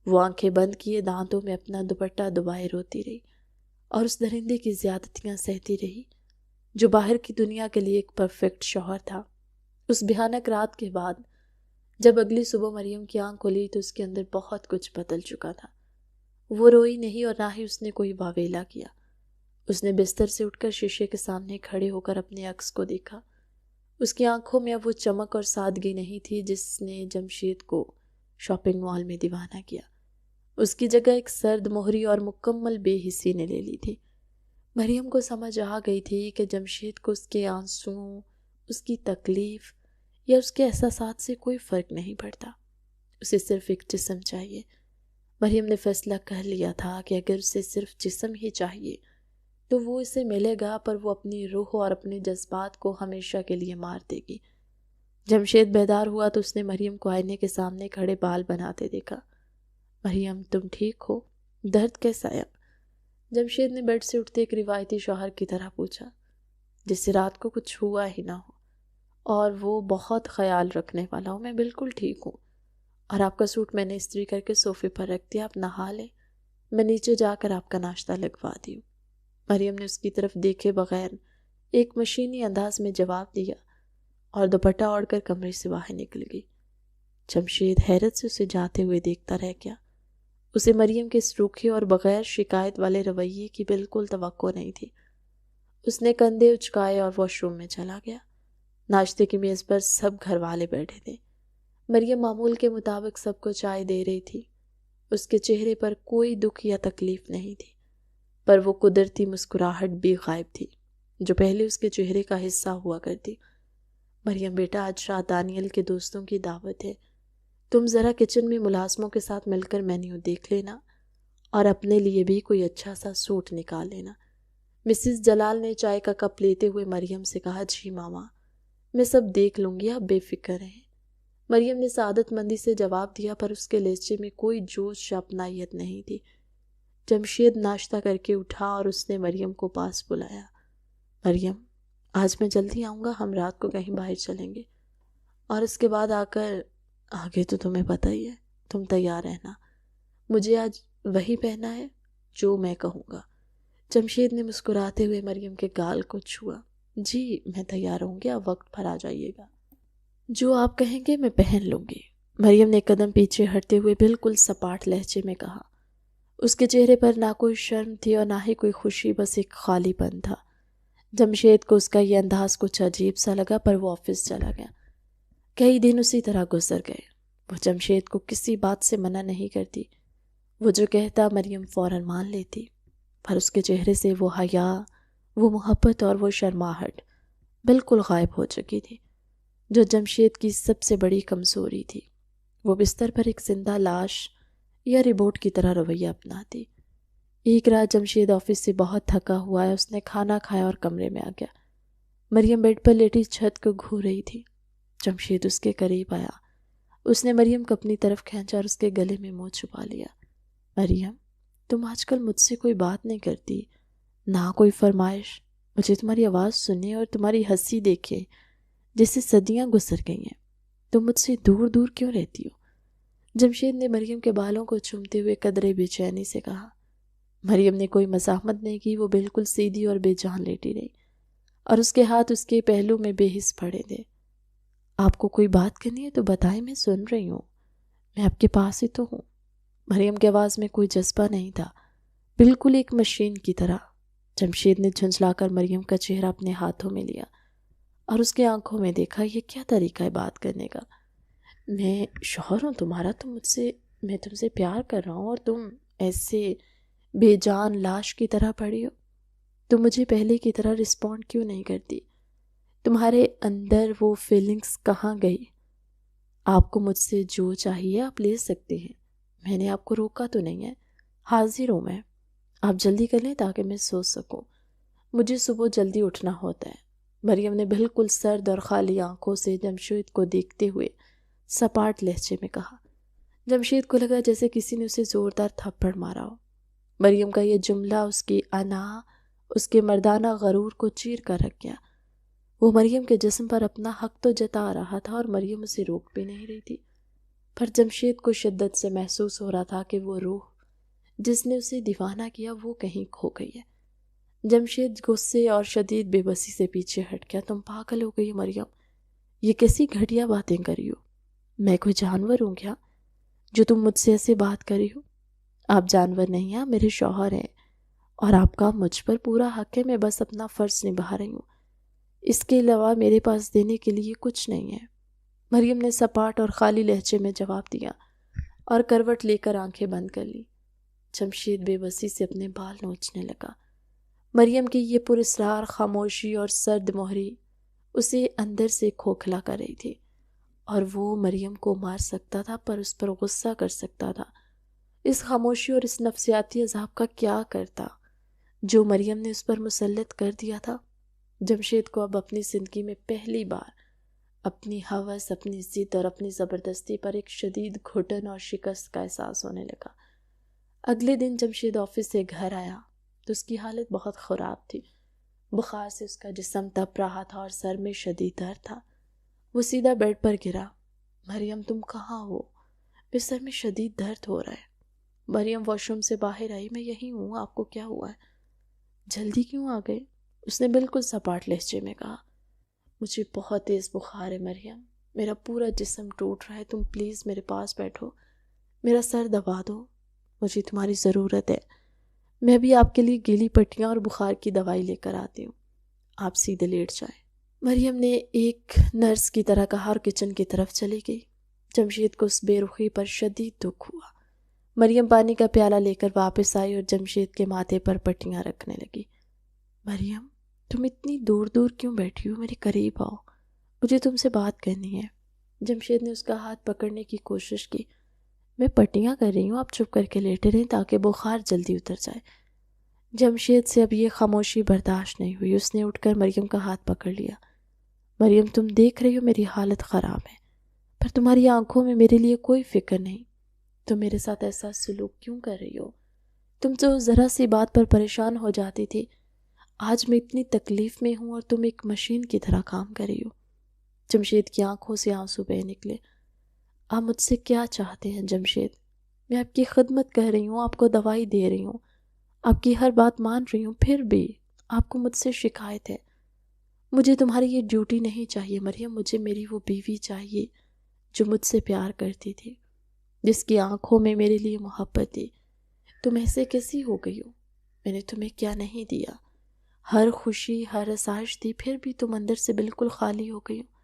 وہ آنکھیں بند کیے دانتوں میں اپنا دوپٹہ دبائے روتی رہی اور اس درندے کی زیادتیاں سہتی رہی جو باہر کی دنیا کے لیے ایک پرفیکٹ شوہر تھا۔ اس بھیانک رات کے بعد جب اگلی صبح مریم کی آنکھ کھلی تو اس کے اندر بہت کچھ بدل چکا تھا۔ وہ روئی نہیں اور نہ ہی اس نے کوئی واویلا کیا۔ اس نے بستر سے اٹھ کر شیشے کے سامنے کھڑے ہو کر اپنے عکس کو دیکھا۔ اس کی آنکھوں میں اب وہ چمک اور سادگی نہیں تھی جس نے جمشید کو شاپنگ مال میں دیوانہ کیا۔ اس کی جگہ ایک سرد مہری اور مکمل بے حسی نے لے لی تھی۔ مریم کو سمجھ آ گئی تھی کہ جمشید کو اس کے آنسوؤں، اس کی تکلیف یا اس کے احساسات سے کوئی فرق نہیں پڑتا۔ اسے صرف ایک جسم چاہیے۔ مریم نے فیصلہ کر لیا تھا کہ اگر اسے صرف جسم ہی چاہیے تو وہ اسے ملے گا، پر وہ اپنی روح اور اپنے جذبات کو ہمیشہ کے لیے مار دے گی۔ جمشید بیدار ہوا تو اس نے مریم کو آئینے کے سامنے کھڑے بال بناتے دیکھا۔ مریم تم ٹھیک ہو؟ درد کیسا ہے؟ جمشید نے بیڈ سے اٹھتے ایک روایتی شوہر کی طرح پوچھا جس سے رات کو کچھ ہوا ہی نہ ہو، اور وہ بہت خیال رکھنے والا ہوں۔ میں بالکل ٹھیک ہوں، اور آپ کا سوٹ میں نے استری کر کے صوفے پر رکھ دیا، آپ نہا لیں، میں نیچے جا کر آپ کا ناشتہ لگوا دی ہوں۔ مریم نے اس کی طرف دیکھے بغیر ایک مشینی انداز میں جواب دیا اور دوپٹہ اوڑھ کر کمرے سے باہر نکل گئی۔ جمشید حیرت سے اسے جاتے ہوئے دیکھتا رہ گیا۔ اسے مریم کے اس روکھے اور بغیر شکایت والے رویے کی بالکل توقع نہیں تھی۔ اس نے کندھے اچکائے اور واش روم میں چلا گیا۔ ناشتے کی میز پر سب گھر والے بیٹھے تھے۔ مریم معمول کے مطابق سب کو چائے دے رہی تھی۔ اس کے چہرے پر کوئی دکھ یا تکلیف نہیں تھی، پر وہ قدرتی مسکراہٹ بھی غائب تھی جو پہلے اس کے چہرے کا حصہ ہوا کرتی۔ مریم بیٹا، آج رات دانیل کے دوستوں کی دعوت ہے، تم ذرا کچن میں ملازموں کے ساتھ مل کر مینیو دیکھ لینا اور اپنے لیے بھی کوئی اچھا سا سوٹ نکال لینا۔ مسز جلال نے چائے کا کپ لیتے ہوئے مریم سے کہا جی ماما، میں سب دیکھ لوں گی، آپ بے فکر رہیں۔ مریم نے سعادت مندی سے جواب دیا، پر اس کے لہجے میں کوئی جوش یا اپنائیت نہیں تھی۔ جمشید ناشتہ کر کے اٹھا اور اس نے مریم کو پاس بلایا۔ مریم، آج میں جلدی آؤں گا، ہم رات کو کہیں باہر چلیں گے، اور اس کے بعد آ کر آگے تو تمہیں پتہ ہی ہے، تم تیار رہنا۔ مجھے آج وہی پہنا ہے جو میں کہوں گا۔ جمشید نے مسکراتے ہوئے مریم کے گال کو چھوا۔ جی میں تیار ہوں گی، آپ وقت پر آ جائیے گا، جو آپ کہیں گے میں پہن لوں گی۔ مریم نے قدم پیچھے ہٹتے ہوئے بالکل سپاٹ لہجے میں کہا۔ اس کے چہرے پر نہ کوئی شرم تھی اور نہ ہی کوئی خوشی، بس ایک خالی پن تھا۔ جمشید کو اس کا یہ انداز کچھ عجیب سا لگا، پر وہ آفس چلا گیا۔ کئی دن اسی طرح گزر گئے۔ وہ جمشید کو کسی بات سے منع نہیں کرتی، وہ جو کہتا مریم فوراً مان لیتی، پر اس کے چہرے سے وہ حیا، وہ محبت اور وہ شرماہٹ بالکل غائب ہو چکی تھی جو جمشید کی سب سے بڑی کمزوری تھی۔ وہ بستر پر ایک زندہ لاش یا روبوٹ کی طرح رویہ اپناتی۔ ایک رات جمشید آفس سے بہت تھکا ہوا ہے، اس نے کھانا کھایا اور کمرے میں آ گیا۔ مریم بیڈ پر لیٹی چھت کو گھور رہی تھی۔ جمشید اس کے قریب آیا، اس نے مریم کو اپنی طرف کھینچا اور اس کے گلے میں منہ چھپا لیا۔ مریم، تم آج کل مجھ سے کوئی بات نہیں کرتی، نہ کوئی فرمائش۔ مجھے تمہاری آواز سننے اور تمہاری ہنسی دیکھے جیسے صدیاں گزر گئی ہیں۔ تم مجھ سے دور دور کیوں رہتی ہو؟ جمشید نے مریم کے بالوں کو چومتے ہوئے قدرے بے چینی سے کہا۔ مریم نے کوئی مزاحمت نہیں کی، وہ بالکل سیدھی اور بے جان لیٹی رہی اور اس کے ہاتھ اس کے پہلو میں بے حس پڑے تھے۔ آپ کو کوئی بات کرنی ہے تو بتائیں، میں سن رہی ہوں، میں آپ کے پاس ہی تو ہوں۔ مریم کی آواز میں کوئی جذبہ نہیں تھا، بالکل ایک مشین کی طرح۔ جمشید نے جھنجھلا کر مریم کا چہرہ اپنے ہاتھوں میں لیا اور اس کے آنکھوں میں دیکھا۔ یہ کیا طریقہ ہے بات کرنے کا؟ میں شوہر ہوں تمہارا، میں تم سے پیار کر رہا ہوں اور تم ایسے بے جان لاش کی طرح پڑی ہو۔ تم مجھے پہلے کی طرح رسپونڈ کیوں نہیں کرتی؟ تمہارے اندر وہ فیلنگز کہاں گئی؟ آپ کو مجھ سے جو چاہیے آپ لے سکتے ہیں، میں نے آپ کو روکا تو نہیں ہے، حاضر ہوں میں۔ آپ جلدی کر لیں تاکہ میں سو سکوں، مجھے صبح جلدی اٹھنا ہوتا ہے۔ مریم نے بالکل سرد اور خالی آنکھوں سے جمشید کو دیکھتے ہوئے سپاٹ لہجے میں کہا۔ جمشید کو لگا جیسے کسی نے اسے زوردار تھپڑ مارا ہو۔ مریم کا یہ جملہ اس کی انا، اس کے مردانہ غرور کو چیر کر رکھ گیا۔ وہ مریم کے جسم پر اپنا حق تو جتا رہا تھا اور مریم اسے روک بھی نہیں رہی تھی، پر جمشید کو شدت سے محسوس ہو رہا تھا کہ وہ روح جس نے اسے دیوانہ کیا وہ کہیں کھو گئی ہے۔ جمشید غصے اور شدید بے بسی سے پیچھے ہٹ گیا۔ تم پاگل ہو گئی مریم، یہ کیسی گھٹیا باتیں کری ہو؟ میں کوئی جانور ہوں کیا جو تم مجھ سے ایسے بات کری ہو؟ آپ جانور نہیں ہیں، میرے شوہر ہیں، اور آپ کا مجھ پر پورا حق ہے۔ میں بس اپنا فرض نبھا رہی ہوں، اس کے علاوہ میرے پاس دینے کے لیے کچھ نہیں ہے۔ مریم نے سپاٹ اور خالی لہجے میں جواب دیا اور کروٹ لے کر آنکھیں بند کر لی۔ جمشید بے بسی سے اپنے بال نوچنے لگا۔ مریم کی یہ پراسرار خاموشی اور سرد مہری اسے اندر سے کھوکھلا کر رہی تھی، اور وہ مریم کو مار سکتا تھا پر اس پر غصہ کر سکتا تھا۔ اس خاموشی اور اس نفسیاتی عذاب کا کیا کرتا جو مریم نے اس پر مسلط کر دیا تھا؟ جمشید کو اب اپنی زندگی میں پہلی بار اپنی ہوس، اپنی ضد اور اپنی زبردستی پر ایک شدید گھٹن اور شکست کا احساس ہونے لگا۔ اگلے دن جمشید آفس سے گھر آیا تو اس کی حالت بہت خراب تھی۔ بخار سے اس کا جسم تپ رہا تھا اور سر میں شدید درد تھا۔ وہ سیدھا بیڈ پر گرا۔ مریم تم کہاں ہو؟ میرے سر میں شدید درد ہو رہا ہے۔ مریم واش روم سے باہر آئی۔ میں یہی ہوں، آپ کو کیا ہوا ہے؟ جلدی کیوں آ گئے؟ اس نے بالکل سپاٹ لہجے میں کہا۔ مجھے بہت تیز بخار ہے مریم، میرا پورا جسم ٹوٹ رہا ہے، تم پلیز میرے پاس بیٹھو، میرا سر دبا دو، مجھے تمہاری ضرورت ہے۔ میں ابھی آپ کے لیے گیلی پٹیاں اور بخار کی دوائی لے کر آتی ہوں، آپ سیدھے لیٹ جائیں۔ مریم نے ایک نرس کی طرح کہا اور کچن کی طرف چلی گئی۔ جمشید کو اس بے رخی پر شدید دکھ ہوا۔ مریم پانی کا پیالہ لے کر واپس آئی اور جمشید کے ماتھے پر پٹیاں رکھنے لگی۔ مریم تم اتنی دور دور کیوں بیٹھی ہو؟ میرے قریب آؤ، مجھے تم سے بات کرنی ہے۔ جمشید نے اس کا ہاتھ پکڑنے کی کوشش کی۔ میں پٹیاں کر رہی ہوں، آپ چپ کر کے لیٹے رہیں تاکہ بخار جلدی اتر جائے۔ جمشید سے اب یہ خاموشی برداشت نہیں ہوئی۔ اس نے اٹھ کر مریم کا ہاتھ پکڑ لیا۔ مریم تم دیکھ رہی ہو میری حالت خراب ہے، پر تمہاری آنکھوں میں میرے لیے کوئی فکر نہیں۔ تم میرے ساتھ ایسا سلوک کیوں کر رہی ہو؟ تم تو ذرا سی بات پر پریشان ہو جاتی تھی، آج میں اتنی تکلیف میں ہوں اور تم ایک مشین کی طرح کام کر رہی ہو۔ جمشید کی آنکھوں سے آنسو بہہ نکلے۔ آپ مجھ سے کیا چاہتے ہیں جمشید؟ میں آپ کی خدمت کر رہی ہوں، آپ کو دوائی دے رہی ہوں، آپ کی ہر بات مان رہی ہوں، پھر بھی آپ کو مجھ سے شکایت ہے۔ مجھے تمہاری یہ ڈیوٹی نہیں چاہیے مریم، مجھے میری وہ بیوی چاہیے جو مجھ سے پیار کرتی تھی، جس کی آنکھوں میں میرے لیے محبت تھی۔ تم ایسے کیسی ہو گئی ہو؟ میں نے تمہیں کیا نہیں دیا؟ ہر خوشی، ہر آسائش دی، پھر بھی تم اندر سے بالکل خالی ہو گئی ہو۔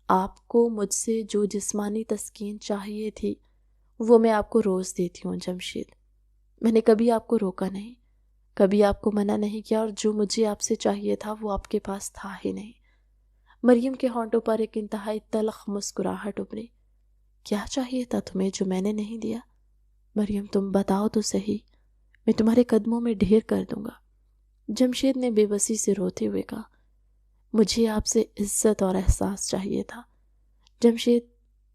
آپ کو مجھ سے جو جسمانی تسکین چاہیے تھی وہ میں آپ کو روز دیتی ہوں جمشید۔ میں نے کبھی آپ کو روکا نہیں، کبھی آپ کو منع نہیں کیا، اور جو مجھے آپ سے چاہیے تھا وہ آپ کے پاس تھا ہی نہیں۔ مریم کے ہونٹوں پر ایک انتہائی تلخ مسکراہٹ ابھری۔ کیا چاہیے تھا تمہیں جو میں نے نہیں دیا؟ مریم تم بتاؤ تو صحیح، میں تمہارے قدموں میں ڈھیر کر دوں گا۔ جمشید نے بے بسی سے روتے ہوئے کہا، مجھے آپ سے عزت اور احساس چاہیے تھا جمشید،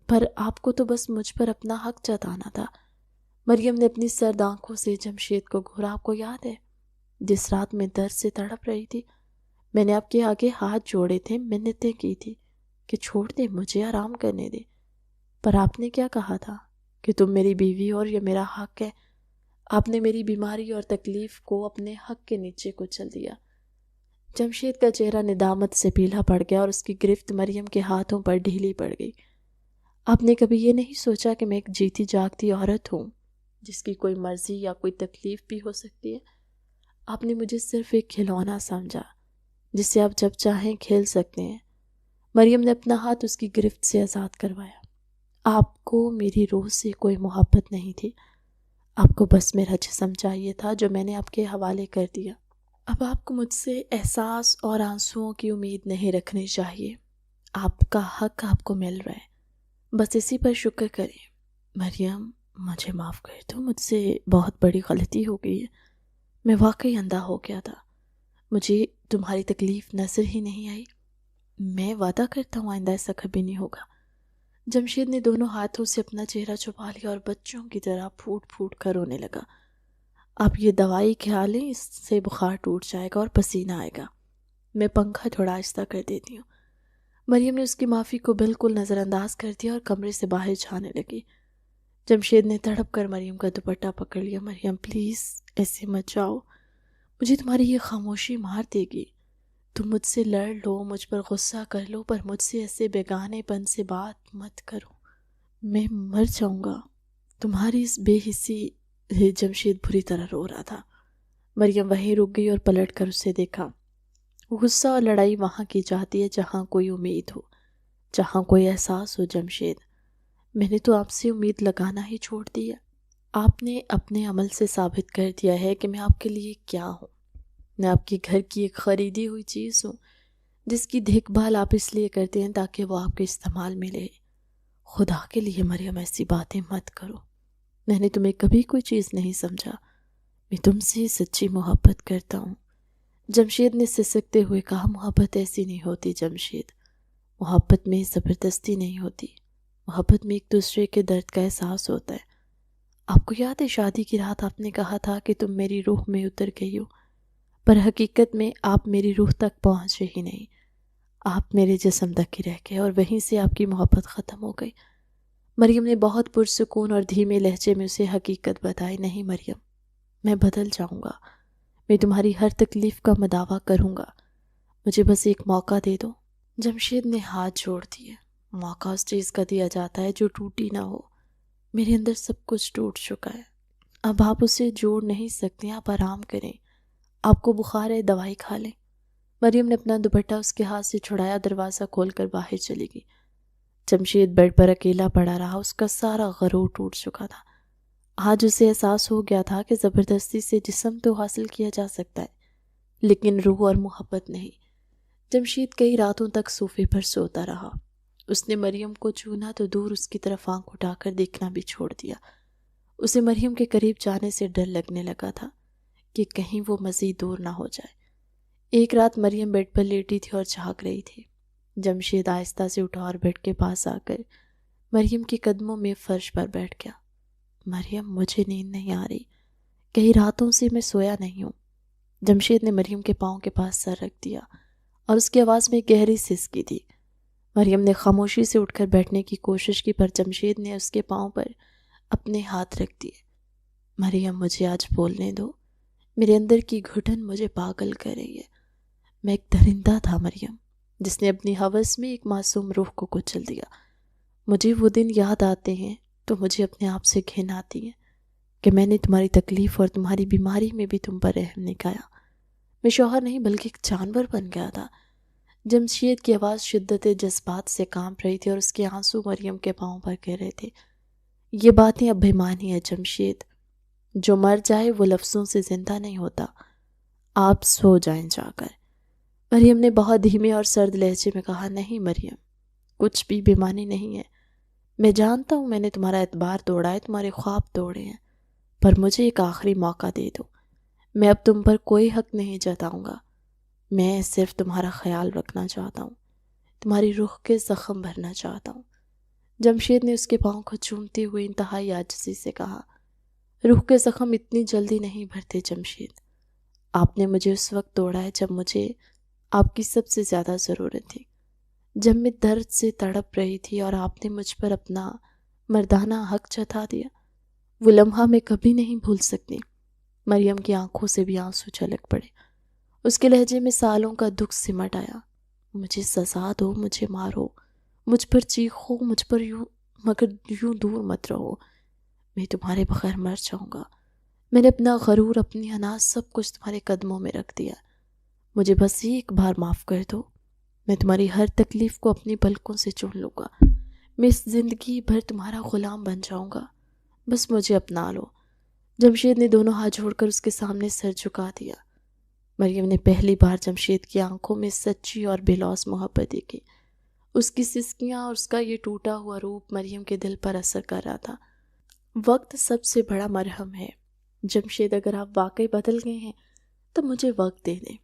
پر آپ کو تو بس مجھ پر اپنا حق جتانا تھا۔ مریم نے اپنی سرد آنکھوں سے جمشید کو گھورا۔ آپ کو یاد ہے جس رات میں درد سے تڑپ رہی تھی، میں نے آپ کے آگے ہاتھ جوڑے تھے، منتیں کی تھی کہ چھوڑ دے، مجھے آرام کرنے دے، پر آپ نے کیا کہا تھا کہ تم میری بیوی اور یہ میرا حق ہے۔ آپ نے میری بیماری اور تکلیف کو اپنے حق کے نیچے کچل دیا۔ جمشید کا چہرہ ندامت سے پیلا پڑ گیا اور اس کی گرفت مریم کے ہاتھوں پر ڈھیلی پڑ گئی۔ آپ نے کبھی یہ نہیں سوچا کہ میں ایک جیتی جاگتی عورت ہوں جس کی کوئی مرضی یا کوئی تکلیف بھی ہو سکتی ہے؟ آپ نے مجھے صرف ایک کھلونا سمجھا جس سے آپ جب چاہیں کھیل سکتے ہیں۔ مریم نے اپنا ہاتھ اس کی گرفت سے آزاد کروایا۔ آپ کو میری روح سے کوئی محبت نہیں تھی، آپ کو بس میرا جسم چاہیے تھا جو میں نے آپ کے حوالے کر دیا۔ اب آپ کو مجھ سے احساس اور آنسوؤں کی امید نہیں رکھنی چاہیے، آپ کا حق آپ کو مل رہا ہے، بس اسی پر شکر کریں۔ مریم مجھے معاف کر دو، مجھ سے بہت بڑی غلطی ہو گئی ہے، میں واقعی اندھا ہو گیا تھا، مجھے تمہاری تکلیف نظر ہی نہیں آئی، میں وعدہ کرتا ہوں آئندہ ایسا کبھی نہیں ہوگا۔ جمشید نے دونوں ہاتھوں سے اپنا چہرہ چھپا لیا اور بچوں کی طرح پھوٹ پھوٹ کر رونے لگا۔ آپ یہ دوائی کھا لیں، اس سے بخار ٹوٹ جائے گا اور پسینہ آئے گا۔ میں پنکھا تھوڑا آہستہ کر دیتی ہوں۔ مریم نے اس کی معافی کو بالکل نظر انداز کر دیا اور کمرے سے باہر جانے لگی۔ جمشید نے تڑپ کر مریم کا دوپٹہ پکڑ لیا۔ مریم پلیز ایسے مت جاؤ، مجھے تمہاری یہ خاموشی مار دے گی۔ تم مجھ سے لڑ لو، مجھ پر غصہ کر لو، پر مجھ سے ایسے بیگانے پن سے بات مت کرو، میں مر جاؤں گا تمہاری اس بے حسی۔ جمشید بری طرح رو رہا تھا۔ مریم وہیں رک گئی اور پلٹ کر اسے دیکھا۔ غصہ اور لڑائی وہاں کی جاتی ہے جہاں کوئی امید ہو، جہاں کوئی احساس ہو۔ جمشید، میں نے تو آپ سے امید لگانا ہی چھوڑ دی ہے۔ آپ نے اپنے عمل سے ثابت کر دیا ہے کہ میں آپ کے لیے کیا ہوں۔ میں آپ کے گھر کی ایک خریدی ہوئی چیز ہوں، جس کی دیکھ بھال آپ اس لیے کرتے ہیں تاکہ وہ آپ کے استعمال میں لے۔ خدا کے لیے مریم ایسی باتیں مت کرو، میں نے تمہیں کبھی کوئی چیز نہیں سمجھا، میں تم سے سچی محبت کرتا ہوں۔ جمشید نے سسکتے ہوئے کہا، محبت ایسی نہیں ہوتی جمشید، محبت میں زبردستی نہیں ہوتی، محبت میں ایک دوسرے کے درد کا احساس ہوتا ہے۔ آپ کو یاد ہے شادی کی رات آپ نے کہا تھا کہ تم میری روح میں اتر گئی ہو، پر حقیقت میں آپ میری روح تک پہنچے ہی نہیں، آپ میرے جسم تک ہی رہ گئے اور وہیں سے آپ کی محبت ختم ہو گئی۔ مریم نے بہت پرسکون اور دھیمے لہجے میں اسے حقیقت بتائی۔ نہیں مریم، میں بدل جاؤں گا، میں تمہاری ہر تکلیف کا مداوع کروں گا، مجھے بس ایک موقع دے دو۔ جمشید نے ہاتھ جوڑ دیے۔ موقع اس چیز کا دیا جاتا ہے جو ٹوٹی نہ ہو۔ میرے اندر سب کچھ ٹوٹ چکا ہے، اب آپ اسے جوڑ نہیں سکتے، آپ آرام کریں، آپ کو بخار ہے دوائی کھا لیں۔ مریم نے اپنا دوپٹہ اس کے ہاتھ سے چھڑایا، دروازہ کھول کر باہر چلی گئی۔ جمشید بیڈ پر اکیلا پڑا رہا، اس کا سارا غرور ٹوٹ چکا تھا۔ آج اسے احساس ہو گیا تھا کہ زبردستی سے جسم تو حاصل کیا جا سکتا ہے لیکن روح اور محبت نہیں۔ جمشید کئی راتوں تک صوفے پر سوتا رہا۔ اس نے مریم کو چھونا تو دور اس کی طرف آنکھ اٹھا کر دیکھنا بھی چھوڑ دیا۔ اسے مریم کے قریب جانے سے ڈر لگنے لگا تھا کہ کہیں وہ مزید دور نہ ہو جائے۔ ایک رات مریم بیڈ پر لیٹی تھی اور جاگ رہی تھی۔ جمشید آہستہ سے اٹھا اور بیڈ کے پاس آ کر مریم کے قدموں میں فرش پر بیٹھ گیا۔ مریم، مجھے نیند نہیں آ رہی، کئی راتوں سے میں سویا نہیں ہوں۔ جمشید نے مریم کے پاؤں کے پاس سر رکھ دیا اور اس کی آواز میں گہری سسکی تھی۔ مریم نے خاموشی سے اٹھ کر بیٹھنے کی کوشش کی، پر جمشید نے اس کے پاؤں پر اپنے ہاتھ رکھ دیے۔ مریم، مجھے آج بولنے دو، میرے اندر کی گھٹن مجھے پاگل کر رہی ہے۔ میں ایک درندہ تھا مریم، جس نے اپنی ہوس میں ایک معصوم روح کو کچل دیا۔ مجھے وہ دن یاد آتے ہیں تو مجھے اپنے آپ سے گھن آتی ہے کہ میں نے تمہاری تکلیف اور تمہاری بیماری میں بھی تم پر رحم نہیں کھایا۔ میں شوہر نہیں بلکہ ایک جانور بن گیا تھا۔ جمشید کی آواز شدت جذبات سے کانپ رہی تھی اور اس کے آنسو مریم کے پاؤں پر گر رہے تھے۔ یہ باتیں اب بےمانی ہے جمشید، جو مر جائے وہ لفظوں سے زندہ نہیں ہوتا، آپ سو جائیں جا کر۔ مریم نے بہت دھیمے اور سرد لہجے میں کہا، نہیں مریم، کچھ بھی بےمانی نہیں ہے، میں جانتا ہوں میں نے تمہارا اعتبار توڑا ہے، تمہارے خواب توڑے ہیں، پر مجھے ایک آخری موقع دے دو، میں اب تم پر کوئی حق نہیں جتاؤں گا، میں صرف تمہارا خیال رکھنا چاہتا ہوں، تمہاری روح کے زخم بھرنا چاہتا ہوں۔ جمشید نے اس کے پاؤں کو چومتے ہوئے انتہائی عاجزی سے کہا، روح کے زخم اتنی جلدی نہیں بھرتے جمشید، آپ نے مجھے اس وقت توڑا ہے جب مجھے آپ کی سب سے زیادہ ضرورت تھی، جب میں درد سے تڑپ رہی تھی اور آپ نے مجھ پر اپنا مردانہ حق جتا دیا۔ وہ لمحہ میں کبھی نہیں بھول سکتی۔ مریم کی آنکھوں سے بھی آنسو چھلک پڑے، اس کے لہجے میں سالوں کا دکھ سمٹ آیا۔ مجھے سزا دو، مجھے مارو، مجھ پر چیخو، مجھ پر مگر یوں دور مت رہو، میں تمہارے بغیر مر جاؤں گا۔ میں نے اپنا غرور، اپنی انا، سب کچھ تمہارے قدموں میں رکھ دیا، مجھے بس ایک بار معاف کر دو، میں تمہاری ہر تکلیف کو اپنی پلکوں سے چن لوں گا، میں اس زندگی بھر تمہارا غلام بن جاؤں گا، بس مجھے اپنا لو۔ جمشید نے دونوں ہاتھ جوڑ کر اس کے سامنے سر جھکا دیا۔ مریم نے پہلی بار جمشید کی آنکھوں میں سچی اور بے لوث محبت دیکھی۔ اس کی سسکیاں اور اس کا یہ ٹوٹا ہوا روپ مریم کے دل پر اثر کر رہا تھا۔ وقت سب سے بڑا مرہم ہے جمشید، اگر آپ واقعی بدل گئے ہیں تو مجھے وقت دے دیں،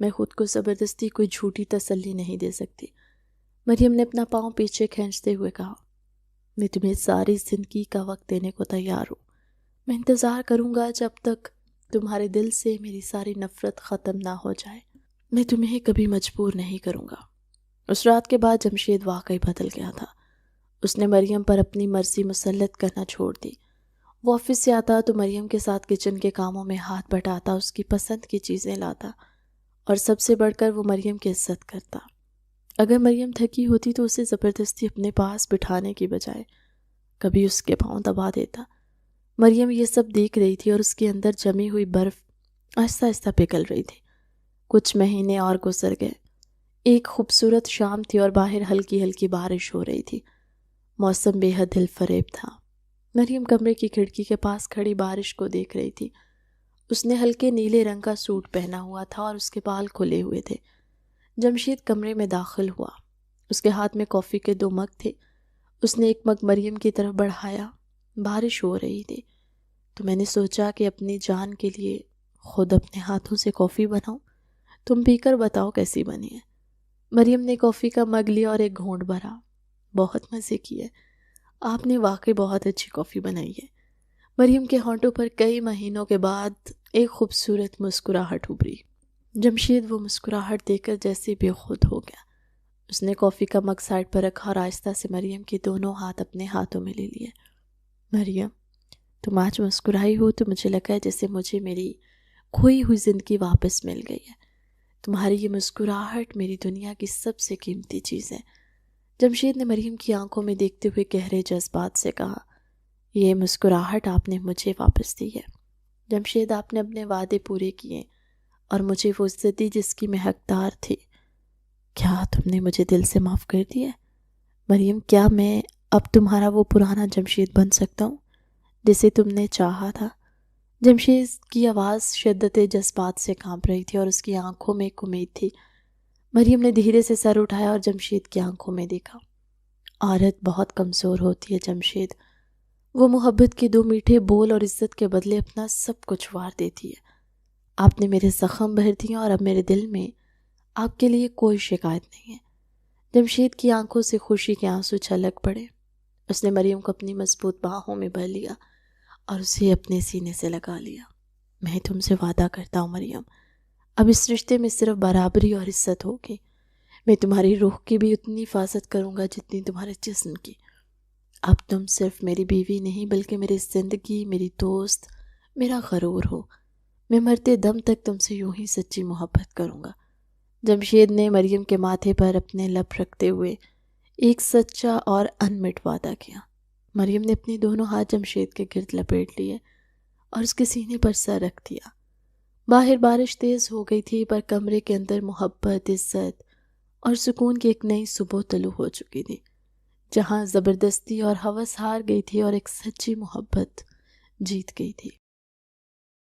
میں خود کو زبردستی کوئی جھوٹی تسلی نہیں دے سکتی۔ مریم نے اپنا پاؤں پیچھے کھینچتے ہوئے کہا، میں تمہیں ساری زندگی کا وقت دینے کو تیار ہوں۔ میں انتظار کروں گا جب تک تمہارے دل سے میری ساری نفرت ختم نہ ہو جائے۔ میں تمہیں کبھی مجبور نہیں کروں گا۔ اس رات کے بعد جمشید واقعی بدل گیا تھا۔ اس نے مریم پر اپنی مرضی مسلط کرنا چھوڑ دی۔ وہ آفس سے آتا تو مریم کے ساتھ کچن کے کاموں میں ہاتھ بٹاتا، اس کی پسند کی چیزیں لاتا اور سب سے بڑھ کر وہ مریم کی عزت کرتا۔ اگر مریم تھکی ہوتی تو اسے زبردستی اپنے پاس بٹھانے کی بجائے کبھی اس کے پاؤں دبا دیتا۔ مریم یہ سب دیکھ رہی تھی اور اس کے اندر جمی ہوئی برف آہستہ آہستہ پگھل رہی تھی۔ کچھ مہینے اور گزر گئے۔ ایک خوبصورت شام تھی اور باہر ہلکی ہلکی بارش ہو رہی تھی۔ موسم بے حد دل فریب تھا۔ مریم کمرے کی کھڑکی کے پاس کھڑی بارش کو دیکھ رہی تھی۔ اس نے ہلکے نیلے رنگ کا سوٹ پہنا ہوا تھا اور اس کے بال کھلے ہوئے تھے۔ جمشید کمرے میں داخل ہوا۔ اس کے ہاتھ میں کافی کے 2 مگ تھے۔ اس نے ایک مگ مریم کی طرف بڑھایا۔ بارش ہو رہی تھی تو میں نے سوچا کہ اپنی جان کے لیے خود اپنے ہاتھوں سے کافی بناؤں۔ تم پی کر بتاؤ کیسی بنی ہے۔ مریم نے کافی کا مگ لیا اور ایک گھونٹ بھرا۔ بہت مزے کی ہے، آپ نے واقعی بہت اچھی کافی بنائی ہے۔ مریم کے ہونٹوں پر کئی مہینوں کے بعد ایک خوبصورت مسکراہٹ ابھری۔ جمشید وہ مسکراہٹ دیکھ کر جیسے بے خود ہو گیا۔ اس نے کافی کا مگ سائڈ پر رکھا اور آہستہ سے مریم کے دونوں ہاتھ اپنے ہاتھوں میں لے لیے۔ مریم، تم آج مسکرائی ہو تو مجھے لگا ہے جیسے مجھے میری کھوئی ہوئی زندگی واپس مل گئی ہے۔ تمہاری یہ مسکراہٹ میری دنیا کی سب سے قیمتی چیز ہے۔ جمشید نے مریم کی آنکھوں میں دیکھتے ہوئے گہرے جذبات سے کہا، یہ مسکراہٹ آپ نے مجھے واپس دی ہے۔ جمشید، آپ نے اپنے وعدے پورے کیے اور مجھے وہ عزت دی جس کی میں حقدار تھی۔ کیا تم نے مجھے دل سے معاف کر دیا؟ مریم، کیا میں اب تمہارا وہ پرانا جمشید بن سکتا ہوں جسے تم نے چاہا تھا؟ جمشید کی آواز شدت جذبات سے کانپ رہی تھی اور اس کی آنکھوں میں ایک امید تھی۔ مریم نے دھیرے سے سر اٹھایا اور جمشید کی آنکھوں میں دیکھا۔ عورت بہت کمزور ہوتی ہے جمشید، وہ محبت کے 2 میٹھے بول اور عزت کے بدلے اپنا سب کچھ وار دیتی ہے۔ آپ نے میرے زخم بھر دیے اور اب میرے دل میں آپ کے لیے کوئی شکایت نہیں ہے۔ جمشید کی آنکھوں سے خوشی کے آنسو چھلک پڑے۔ اس نے مریم کو اپنی مضبوط باہوں میں بھر لیا اور اسے اپنے سینے سے لگا لیا۔ میں تم سے وعدہ کرتا ہوں مریم، اب اس رشتے میں صرف برابری اور عزت ہوگی۔ میں تمہاری روح کی بھی اتنی حفاظت کروں گا جتنی تمہارے جسم کی۔ اب تم صرف میری بیوی نہیں بلکہ میری زندگی، میری دوست، میرا غرور ہو۔ میں مرتے دم تک تم سے یوں ہی سچی محبت کروں گا۔ جمشید نے مریم کے ماتھے پر اپنے لب رکھتے ہوئے ایک سچا اور انمٹ وعدہ کیا۔ مریم نے اپنے دونوں ہاتھ جمشید کے گرد لپیٹ لیے اور اس کے سینے پر سر رکھ دیا۔ باہر بارش تیز ہو گئی تھی پر کمرے کے اندر محبت، عزت اور سکون کی ایک نئی صبح طلوع ہو چکی تھی، جہاں زبردستی اور ہوس ہار گئی تھی اور ایک سچی محبت جیت گئی تھی۔